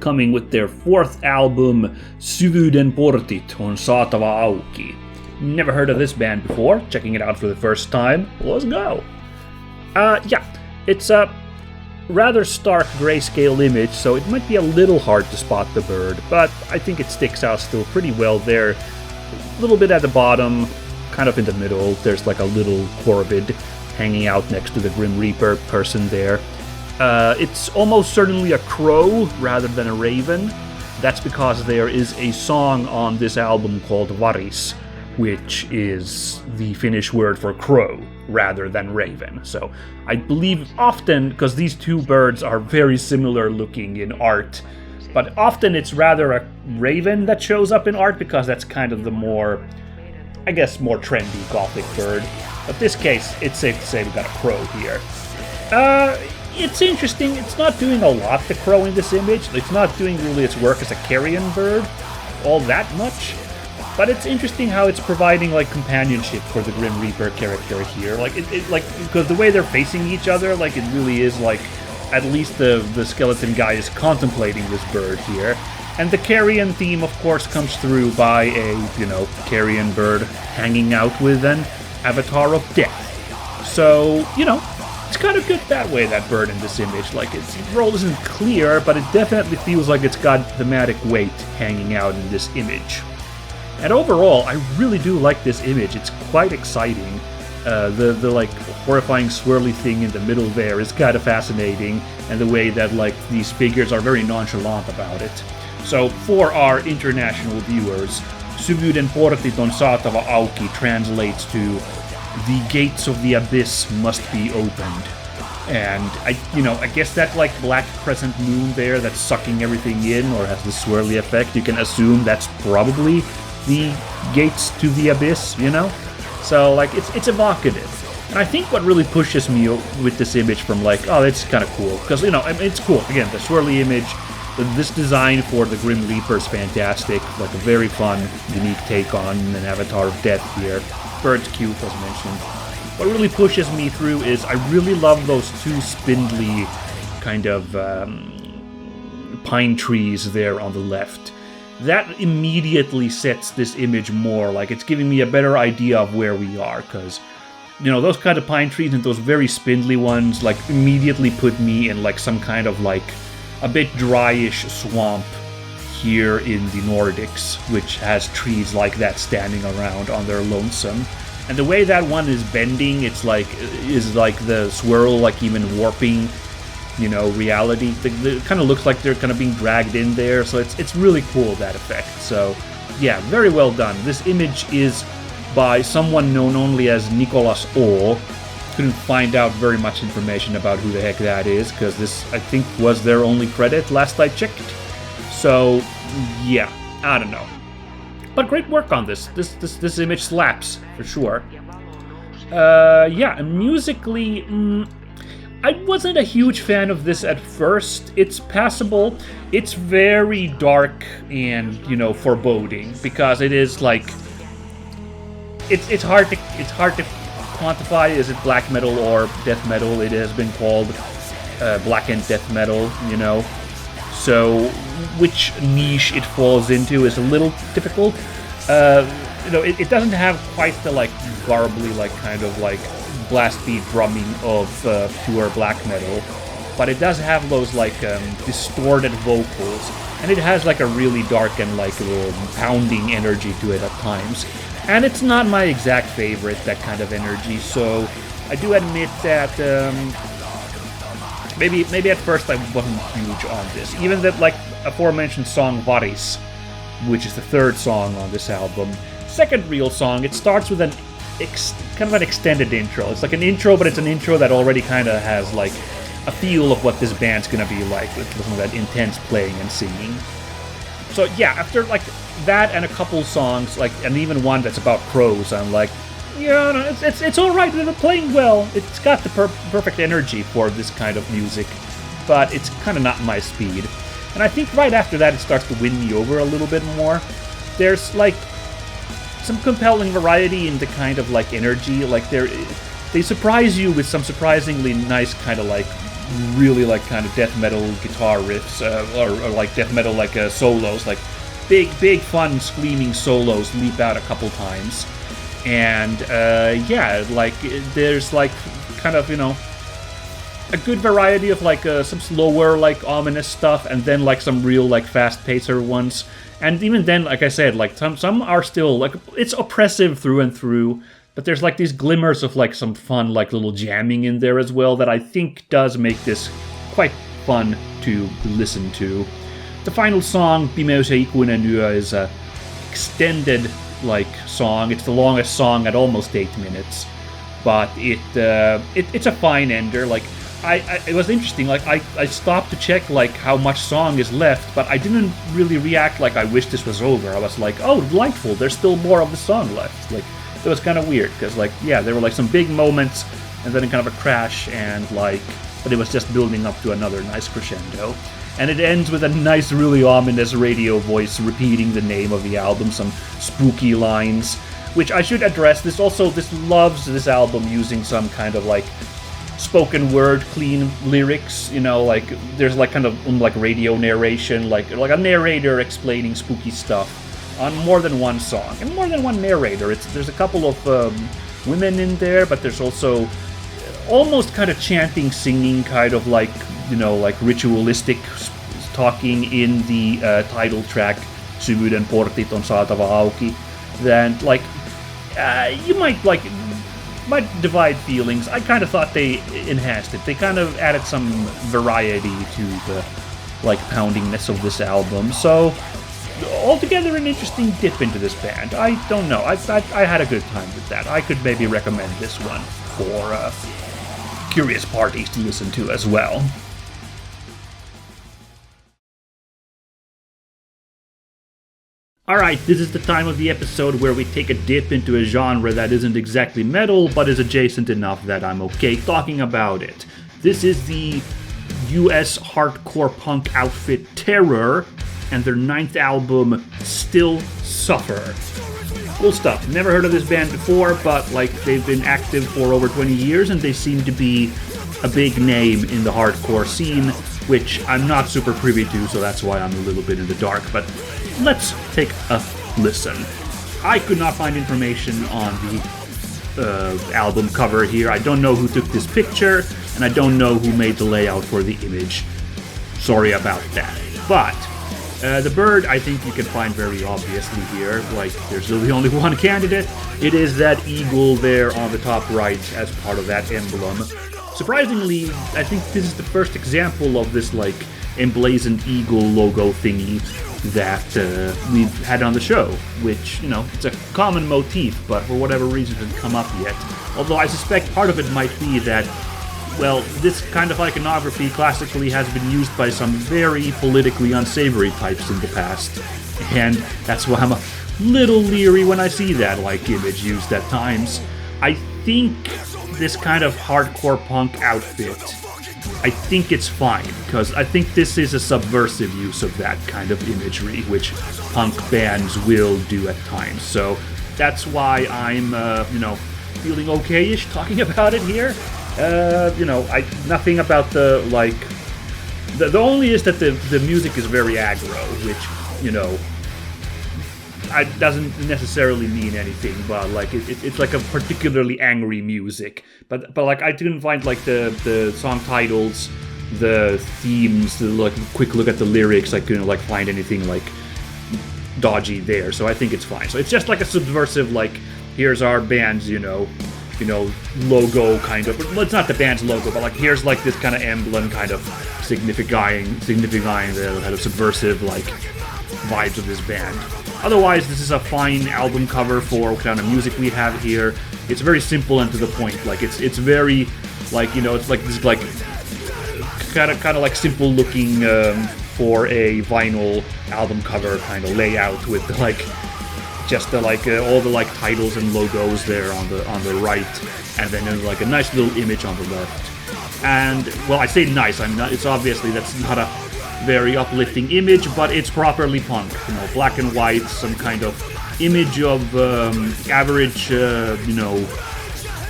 coming with their fourth album, Syvyyden portit on saatava auki. Never heard of this band before, checking it out for the first time. Let's go! Yeah, it's a rather stark grayscale image, so it might be a little hard to spot the bird, but I think it sticks out still pretty well there. A little bit at the bottom, kind of in the middle, there's like a little corvid hanging out next to the Grim Reaper person there. It's almost certainly a crow rather than a raven. That's because there is a song on this album called Varis, which is the Finnish word for crow rather than raven. So I believe often, because these two birds are very similar looking in art, but often it's rather a raven that shows up in art because that's kind of the more, I guess, more trendy Gothic bird. But this case, it's safe to say we got a crow here. It's interesting. It's not doing a lot, the crow in this image. It's not doing really its work as a carrion bird all that much. But it's interesting how it's providing like companionship for the Grim Reaper character here. Like it like, because the way they're facing each other, like it really is like at least the skeleton guy is contemplating this bird here. And the carrion theme, of course, comes through by a, carrion bird hanging out with an avatar of death. So, it's kind of good that way, that bird in this image. Like, its role isn't clear, but it definitely feels like it's got thematic weight hanging out in this image. And overall, I really do like this image. It's quite exciting. The like horrifying swirly thing in the middle there is kind of fascinating, and the way that like these figures are very nonchalant about it. So for our international viewers, Syvyyden portit on saatava auki translates to the gates of the abyss must be opened. And I guess that like black crescent moon there that's sucking everything in or has the swirly effect, you can assume that's probably the gates to the abyss, So like it's evocative. And I think what really pushes me with this image from like, oh, it's kind of cool, because it's cool. Again, the swirly image, this design for the Grim Reaper is fantastic, like a very fun, unique take on an avatar of death here. Bird's cute, as mentioned. What really pushes me through is I really love those two spindly kind of pine trees there on the left. That immediately sets this image more, like it's giving me a better idea of where we are, because those kind of pine trees and those very spindly ones like immediately put me in like some kind of like a bit dryish swamp here in the Nordics, which has trees like that standing around on their lonesome. And the way that one is bending, is like the swirl like even warping, reality. It kind of looks like they're kind of being dragged in there, so it's really cool, that effect. So yeah, very well done. This image is by someone known only as Nicolas O. Couldn't find out very much information about who the heck that is, because this, I think, was their only credit last I checked. So, yeah, I don't know. But great work on this. This image slaps, for sure. Yeah, and musically, I wasn't a huge fan of this at first. It's passable. It's very dark and, foreboding, because it is like... It's hard to quantify, is it black metal or death metal? It has been called blackened death metal, So which niche it falls into is a little difficult. it doesn't have quite the like garbly like kind of like blast beat drumming of pure black metal, but it does have those like distorted vocals, and it has like a really dark and like pounding energy to it at times. And it's not my exact favorite, that kind of energy, so I do admit that maybe at first I wasn't huge on this. Even that like aforementioned song Varis, which is the third song on this album, second real song, it starts with kind of an extended intro. It's like an intro, but it's an intro that already kind of has like a feel of what this band's gonna be like, with some of that intense playing and singing. So yeah, after like that and a couple songs, like, and even one that's about crows, I'm like, yeah, no, it's all right. They're playing well. It's got the perfect energy for this kind of music, but it's kind of not my speed. And I think right after that, it starts to win me over a little bit more. There's like some compelling variety in the kind of like energy. Like they surprise you with some surprisingly nice kind of like really like kind of death metal guitar riffs, or like death metal like solos, like big fun screaming solos leap out a couple times. And yeah, like there's like kind of, a good variety of like some slower like ominous stuff, and then like some real like fast pacer ones. And even then, like I said, like some are still like, it's oppressive through and through, but there's like these glimmers of like some fun like little jamming in there as well that I think does make this quite fun to listen to. The final song, Pimeys ja ikuinen yö, is a extended like song. It's the longest song at almost 8 minutes, but it's a fine ender. Like it was interesting. Like I stopped to check like how much song is left, but I didn't really react like I wish this was over. I was like, oh, delightful. There's still more of the song left. Like it was kind of weird because like yeah, there were like some big moments and then kind of a crash, and like, but it was just building up to another nice crescendo. And it ends with a nice, really ominous radio voice repeating the name of the album, some spooky lines, which I should address. This loves this album using some kind of like spoken word, clean lyrics, like there's like kind of like radio narration, like a narrator explaining spooky stuff on more than one song, and more than one narrator. There's a couple of women in there, but there's also almost kind of chanting, singing, kind of like, like ritualistic talking in the title track, Syvyyden portit on saatava auki. Then, like, you might divide feelings. I kind of thought they enhanced it. They kind of added some variety to the, like, poundingness of this album. So, altogether an interesting dip into this band. I don't know. I had a good time with that. I could maybe recommend this one for curious parties to listen to as well. Alright, this is the time of the episode where we take a dip into a genre that isn't exactly metal, but is adjacent enough that I'm okay talking about it. This is the US hardcore punk outfit Terror, and their 9th album, Still Suffer. Cool stuff. Never heard of this band before, but like they've been active for over 20 years, and they seem to be a big name in the hardcore scene, which I'm not super privy to, so that's why I'm a little bit in the dark, but let's take a listen. I could not find information on the album cover here. I don't know who took this picture, and I don't know who made the layout for the image. Sorry about that. But the bird, I think you can find very obviously here. Like, there's really only one candidate. It is that eagle there on the top right as part of that emblem. Surprisingly, I think this is the first example of this, like, emblazoned eagle logo thingy that we've had on the show, which, it's a common motif, but for whatever reason it hasn't come up yet. Although I suspect part of it might be that, well, this kind of iconography classically has been used by some very politically unsavory types in the past, and that's why I'm a little leery when I see that, like, image used at times. I think this kind of hardcore punk outfit, I think it's fine, because I think this is a subversive use of that kind of imagery, which punk bands will do at times. So that's why I'm, feeling okay-ish talking about it here. Nothing about the, like, the only is that the music is very aggro, which, it doesn't necessarily mean anything, but like it's like a particularly angry music. But like I didn't find like the song titles, the themes, the quick look at the lyrics, I couldn't like find anything like dodgy there. So I think it's fine. So it's just like a subversive, like here's our band's logo kind of. Well, it's not the band's logo, but like here's like this kind of emblem, kind of signifying the kind of subversive like vibes of this band. Otherwise, this is a fine album cover for what kind of music we have here. It's very simple and to the point. Like it's very like it's like this like kind of like simple looking for a vinyl album cover kind of layout with like just the all the like titles and logos there on the right, and then like a nice little image on the left. And well, I say nice. I'm not. It's obviously that's not a very uplifting image, but it's properly punk. Black and white, some kind of image of average,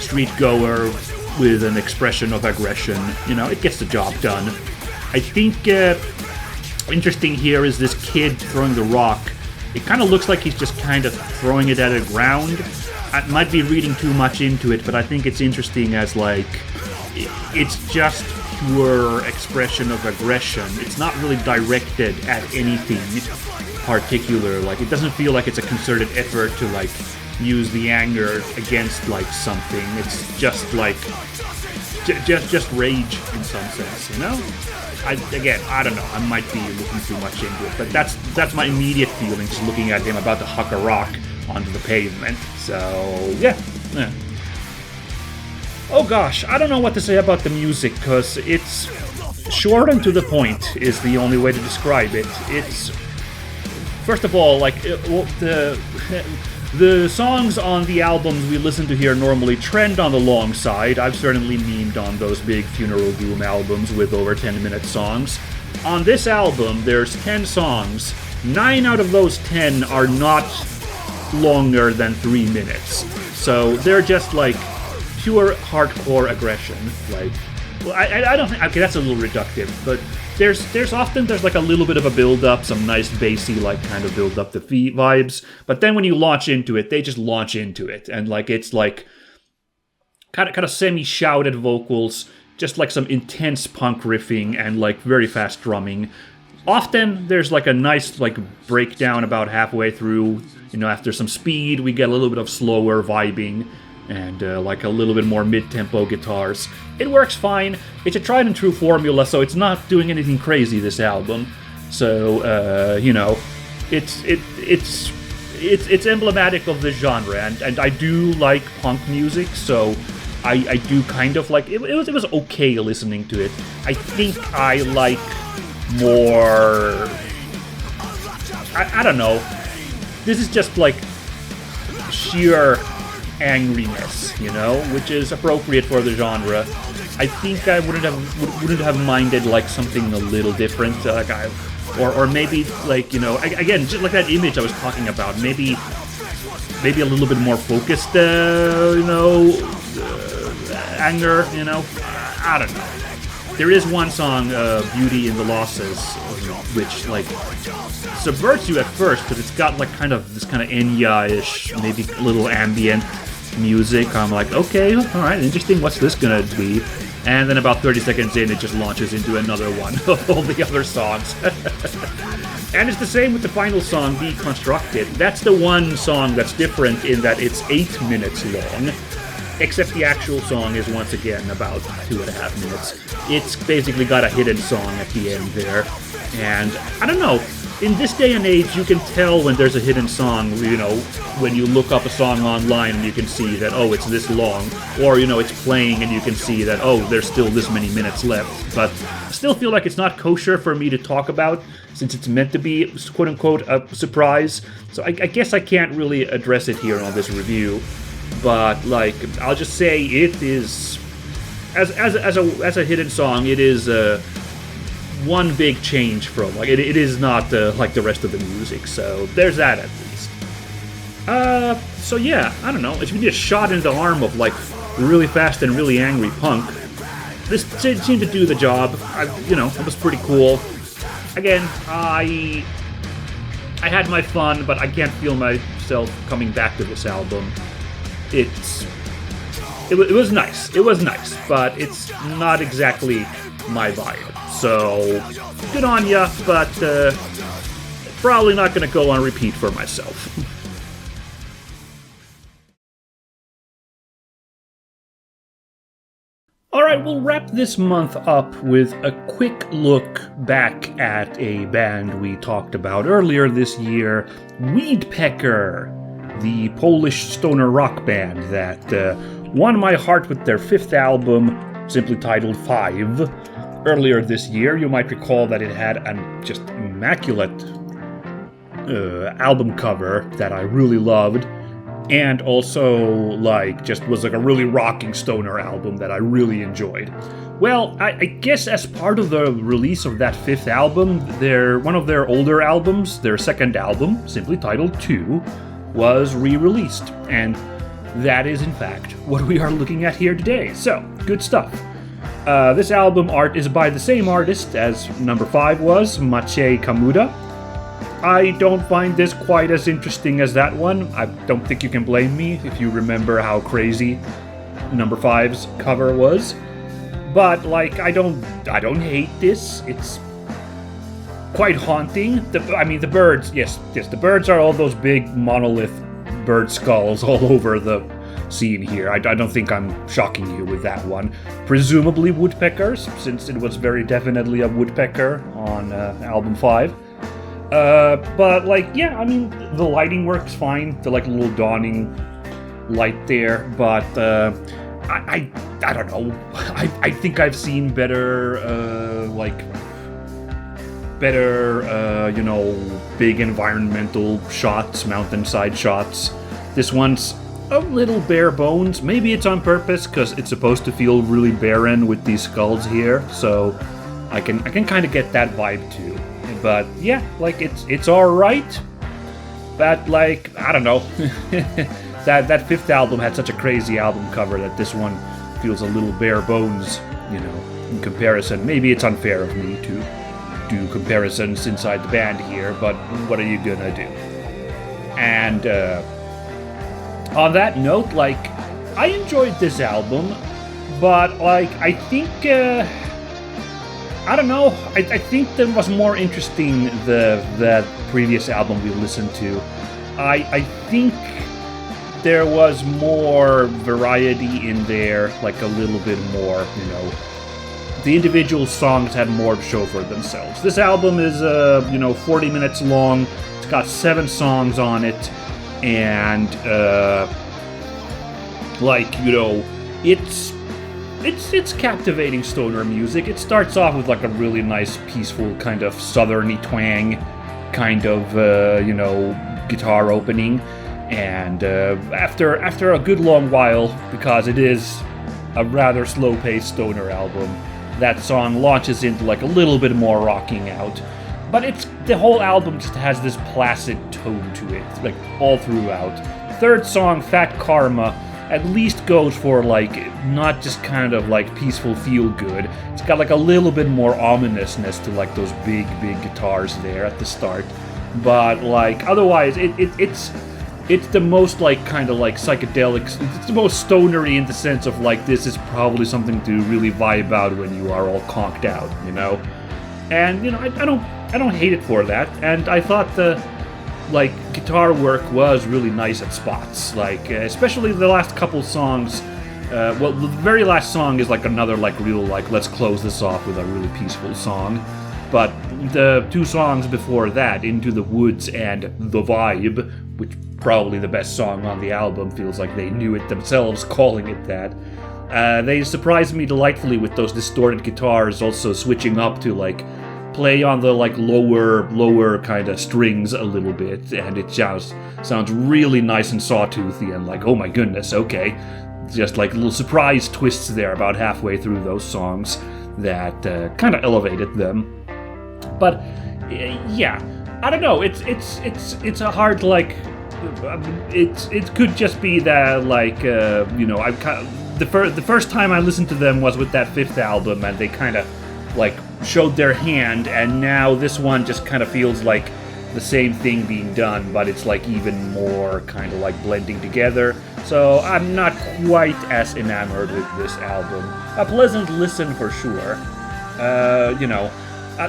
street goer with an expression of aggression. It gets the job done. I think interesting here is this kid throwing the rock. It kind of looks like he's just kind of throwing it at the ground. I might be reading too much into it, but I think it's interesting as like it's just pure expression of aggression. It's not really directed at anything particular. Like it doesn't feel like it's a concerted effort to like use the anger against like something. It's just like just rage in some sense, I don't know. I might be looking too much into it, but that's my immediate feeling just looking at him about to huck a rock onto the pavement. So yeah. Oh gosh, I don't know what to say about the music, because it's short and to the point is the only way to describe it. It's, first of all, like the songs on the albums we listen to here normally trend on the long side. I've certainly memed on those big Funeral Doom albums with over 10-minute songs. On this album, there's 10 songs. 9 out of those 10 are not longer than 3 minutes. So they're just like pure hardcore aggression. Like, well, I don't think, okay, that's a little reductive, but there's often like a little bit of a build-up, some nice bassy like kind of build up the vibes, but then when you launch into it, they just launch into it, and like it's like kind of semi-shouted vocals, just like some intense punk riffing and like very fast drumming. Often there's like a nice like breakdown about halfway through, after some speed we get a little bit of slower vibing and like a little bit more mid-tempo guitars. It works fine. It's a tried and true formula, so it's not doing anything crazy, this album. So it's emblematic of the genre, and I do like punk music, so I do kind of like it. It was okay listening to it. I think I like more. I don't know. This is just like sheer angriness, which is appropriate for the genre. I think I wouldn't have minded like something a little different, or maybe like again, just like that image I was talking about, maybe a little bit more focused, anger, I don't know. There is one song, "Beauty in the Losses," which like subverts you at first, because it's got like kind of this kind of Enya-ish, maybe a little ambient music. I'm like, okay, all right, interesting. What's this gonna be? And then about 30 seconds in, it just launches into another one of all the other songs. And it's the same with the final song, "Deconstructed." That's the one song that's different in that it's 8 minutes long. Except the actual song is once again about 2.5 minutes. It's basically got a hidden song at the end there. And I don't know, in this day and age, you can tell when there's a hidden song, when you look up a song online and you can see that, oh, it's this long. Or, it's playing and you can see that, oh, there's still this many minutes left. But I still feel like it's not kosher for me to talk about, since it's meant to be, quote-unquote, a surprise. So I guess I can't really address it here on this review. But like, I'll just say it is, as a hidden song, it is one big change from like it is not like the rest of the music. So there's that at least. So yeah, I don't know. If you need a shot in the arm of like really fast and really angry punk, this seemed to do the job. It was pretty cool. Again, I had my fun, but I can't feel myself coming back to this album. It was nice. It was nice, but it's not exactly my vibe. So, good on ya, but probably not going to go on repeat for myself. Alright, we'll wrap this month up with a quick look back at a band we talked about earlier this year, Weedpecker, the Polish stoner rock band that won my heart with their 5th album, simply titled 5. Earlier this year, you might recall that it had a just immaculate album cover that I really loved, and also just was a really rocking stoner album that I really enjoyed. Well, I guess as part of the release of that 5th album, one of their older albums, their 2nd album, simply titled 2, was re-released, and that is in fact what we are looking at here today. So, good stuff. This album art is by the same artist as number 5 was, Maciej Kamuda. I don't find this quite as interesting as that one. I don't think you can blame me if you remember how crazy number 5's cover was. But I don't hate this. It's quite haunting. The birds, yes, the birds are all those big monolith bird skulls all over the scene here. I don't think I'm shocking you with that one. Presumably woodpeckers, since it was very definitely a woodpecker on album 5. But the lighting works fine. The little dawning light there, but I don't know. I think I've seen better big environmental shots, mountainside shots. This one's a little bare bones. Maybe it's on purpose because it's supposed to feel really barren with these skulls here. So I can kind of get that vibe too. But yeah, it's all right. But I don't know. that 5th album had such a crazy album cover that this one feels a little bare bones, in comparison. Maybe it's unfair of me to do comparisons inside the band here, but what are you gonna do? And on that note, I enjoyed this album, but I think I don't know. I think that was more interesting the previous album we listened to. I think there was more variety in there, a little bit more, The individual songs had more to show for themselves. This album is, 40 minutes long. It's got 7 songs on it, and it's captivating stoner music. It starts off with a really nice, peaceful kind of southerny twang, kind of guitar opening, and after a good long while, because it is a rather slow-paced stoner album, that song launches into a little bit more rocking out. But the whole album just has this placid tone to it, all throughout. 3rd song, Fat Karma, at least goes for not just kind of peaceful feel good. It's got a little bit more ominousness to those big guitars there at the start. But otherwise it's the most kind of psychedelic. It's the most stonery in the sense of this is probably something to really vibe out when you are all conked out, And I don't hate it for that. And I thought the guitar work was really nice at spots, especially the last couple songs. The very last song is another real let's close this off with a really peaceful song. But the 2 songs before that, Into the Woods and The Vibe, which probably the best song on the album, feels like they knew it themselves calling it that. They surprised me delightfully with those distorted guitars also switching up to play on the lower kind of strings a little bit, and it sounds really nice and sawtoothy and oh my goodness, okay. Just little surprise twists there about halfway through those songs that kind of elevated them. But yeah, I don't know. It's a hard it could just be that the first time I listened to them was with that 5th album, and they kind of showed their hand, and now this one just kind of feels the same thing being done, but it's like even more kind of like blending together. So I'm not quite as enamored with this album. A pleasant listen for sure.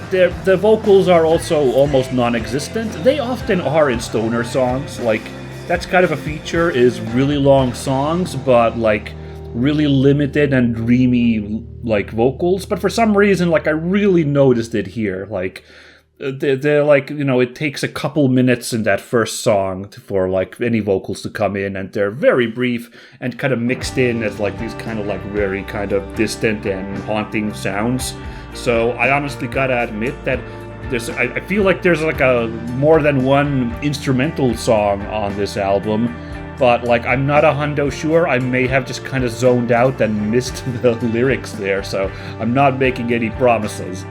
The vocals are also almost non-existent. They often are in stoner songs. Like, that's kind of a feature, is really long songs, but like really limited and dreamy like vocals. But for some reason, like I really noticed it here. Like they're like, it takes a couple minutes in that first song for like any vocals to come in, and they're very brief and kind of mixed in as like these kind of like very kind of distant and haunting sounds. So I honestly gotta admit that I feel like there's like a more than one instrumental song on this album, but like I'm not 100% sure. I may have just kind of zoned out and missed the lyrics there, so I'm not making any promises.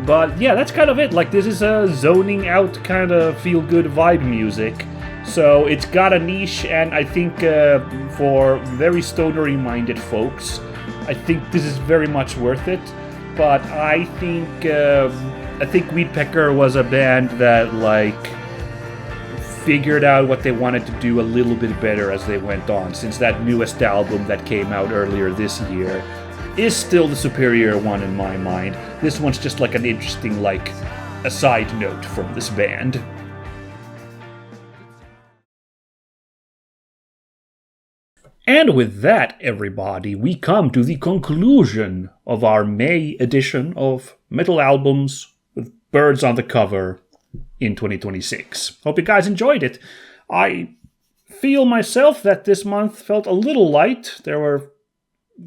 But yeah, that's kind of it. Like, this is a zoning out kind of feel-good vibe music. So it's got a niche, and I think for very stonery-minded folks, I think this is very much worth it. But I think Weedpecker was a band that like figured out what they wanted to do a little bit better as they went on, since that newest album that came out earlier this year is still the superior one in my mind. This one's just like an interesting, like, a side note from this band. And with that, everybody, we come to the conclusion of our May edition of Metal Albums with Birds on the Cover in 2026. Hope you guys enjoyed it. I feel myself that this month felt a little light. There were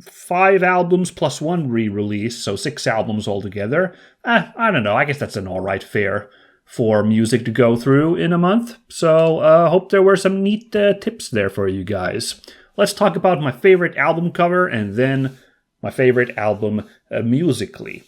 5 albums plus 1 re-release, so 6 albums altogether. I don't know, I guess that's an alright fare for music to go through in a month. So hope there were some neat tips there for you guys. Let's talk about my favorite album cover and then my favorite album musically.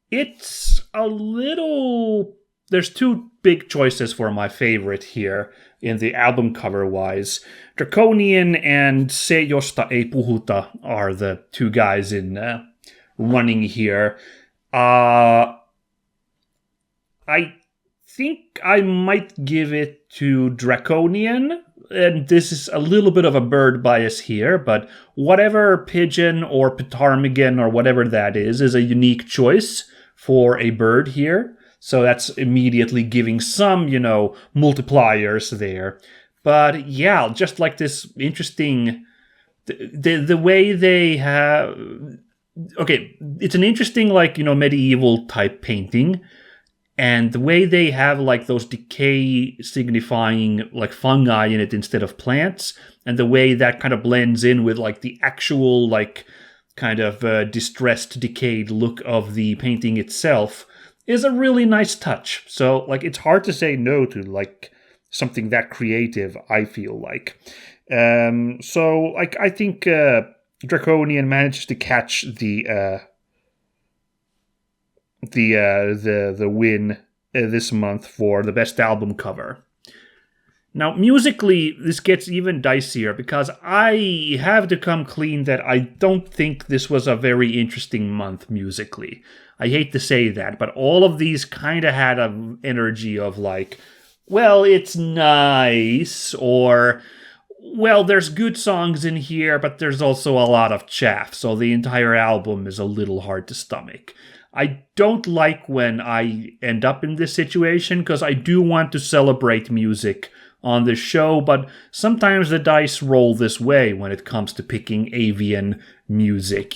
It's a little... There's 2 big choices for my favorite here in the album cover-wise. Draconian and Se josta ei puhuta are the 2 guys in running here. I think I might give it to Draconian, and this is a little bit of a bird bias here, but whatever pigeon or ptarmigan or whatever that is a unique choice for a bird here. So that's immediately giving some, multipliers there. But yeah, just like this interesting... The way they have... Okay, it's an interesting, like, medieval type painting. And the way they have, like, those decay signifying, like, fungi in it instead of plants. And the way that kind of blends in with, like, the actual, like, kind of distressed, decayed look of the painting itself is a really nice touch. So, like, it's hard to say no to, like, something that creative, I feel like. So, like, I think Draconian manages to catch the win this month for the best album cover. Now, musically, this gets even dicier because I have to come clean that I don't think this was a very interesting month musically. I hate to say that, but all of these kind of had an energy of like, well, it's nice, or, well, there's good songs in here, but there's also a lot of chaff, so the entire album is a little hard to stomach. I don't like when I end up in this situation, because I do want to celebrate music on the show, but sometimes the dice roll this way when it comes to picking avian music,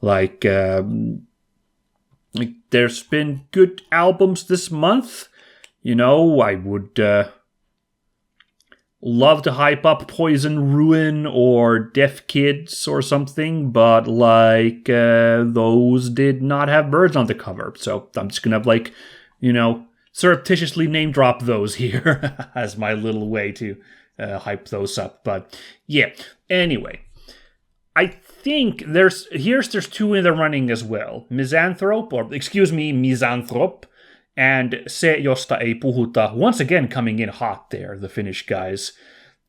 Like, there's been good albums this month. I would love to hype up Poison Ruin or Deaf Kids or something, but like those did not have birds on the cover. So I'm just gonna surreptitiously name drop those here as my little way to hype those up. But yeah, anyway, I think there's 2 in the running as well. Misanthrope, and Se josta ei puhuta, once again coming in hot there, the Finnish guys.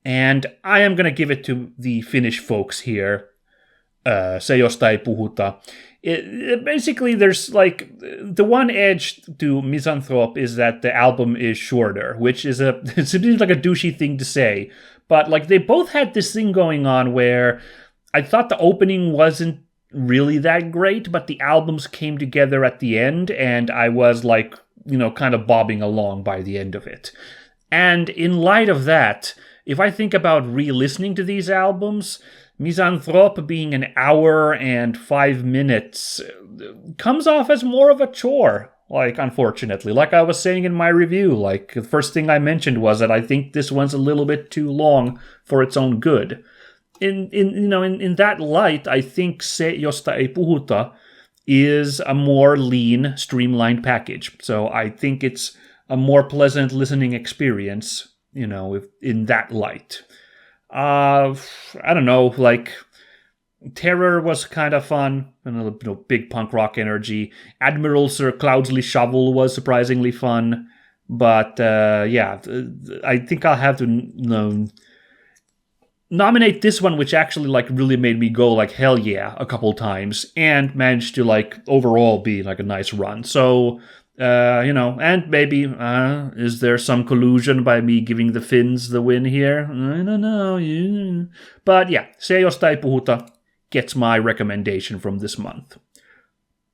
And I am going to give it to the Finnish folks here, Se josta ei puhuta. Basically, there's like the one edge to Misanthrope is that the album is shorter, which is it seems like a douchey thing to say, but like they both had this thing going on where I thought the opening wasn't really that great, but the albums came together at the end, and I was like, kind of bobbing along by the end of it. And in light of that, if I think about re-listening to these albums, Misanthrope being an hour and 5 minutes comes off as more of a chore, like, unfortunately. Like I was saying in my review, like, the first thing I mentioned was that I think this one's a little bit too long for its own good. In that light, I think Se, Josta, Ei Puhuta is a more lean, streamlined package. So I think it's a more pleasant listening experience, in that light. I don't know, like, Terror was kind of fun, big punk rock energy. Admiral Sir Cloudesley Shovell was surprisingly fun, but I think I'll have to nominate this one, which actually like really made me go like hell yeah a couple times, and managed to like overall be like a nice run. So and maybe, is there some collusion by me giving the Finns the win here? I don't know. Yeah. But yeah, Se Josta Ei Puhuta gets my recommendation from this month.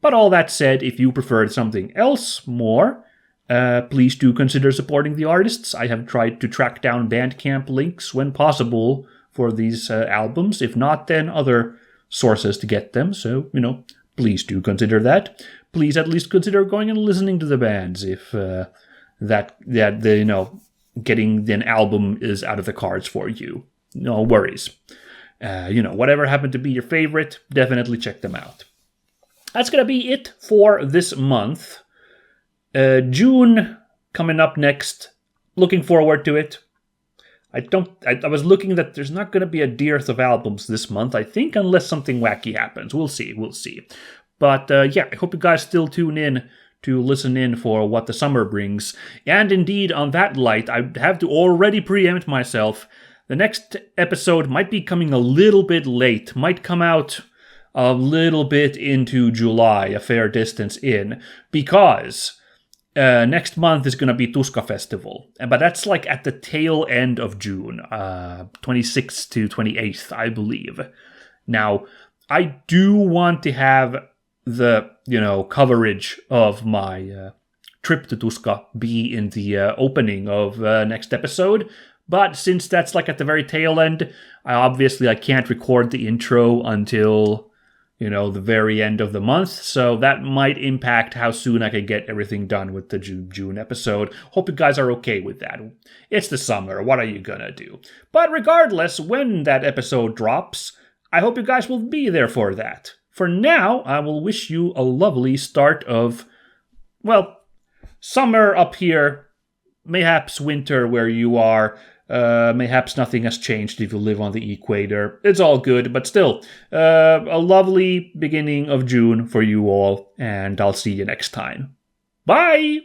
But all that said, if you preferred something else more, please do consider supporting the artists. I have tried to track down Bandcamp links when possible for these albums. If not, then other sources to get them. So, please do consider that. Please at least consider going and listening to the bands if getting an album is out of the cards for you. No worries. Whatever happened to be your favorite, definitely check them out. That's gonna be it for this month. June coming up next. Looking forward to it. I was looking that there's not going to be a dearth of albums this month, I think, unless something wacky happens. We'll see. But I hope you guys still tune in to listen in for what the summer brings. And indeed, on that light, I have to already preempt myself. The next episode might be coming a little bit late, might come out a little bit into July, a fair distance in, because next month is going to be Tuska Festival. But that's like at the tail end of June, 26th to 28th, I believe. Now, I do want to have the, coverage of my trip to Tuska be in the opening of next episode. But since that's like at the very tail end, I can't record the intro until, the very end of the month. So that might impact how soon I can get everything done with the June episode. Hope you guys are okay with that. It's the summer. What are you gonna do? But regardless, when that episode drops, I hope you guys will be there for that. For now, I will wish you a lovely start of, summer up here, mayhaps winter where you are, mayhaps nothing has changed if you live on the equator. It's all good, but still, a lovely beginning of June for you all, and I'll see you next time. Bye!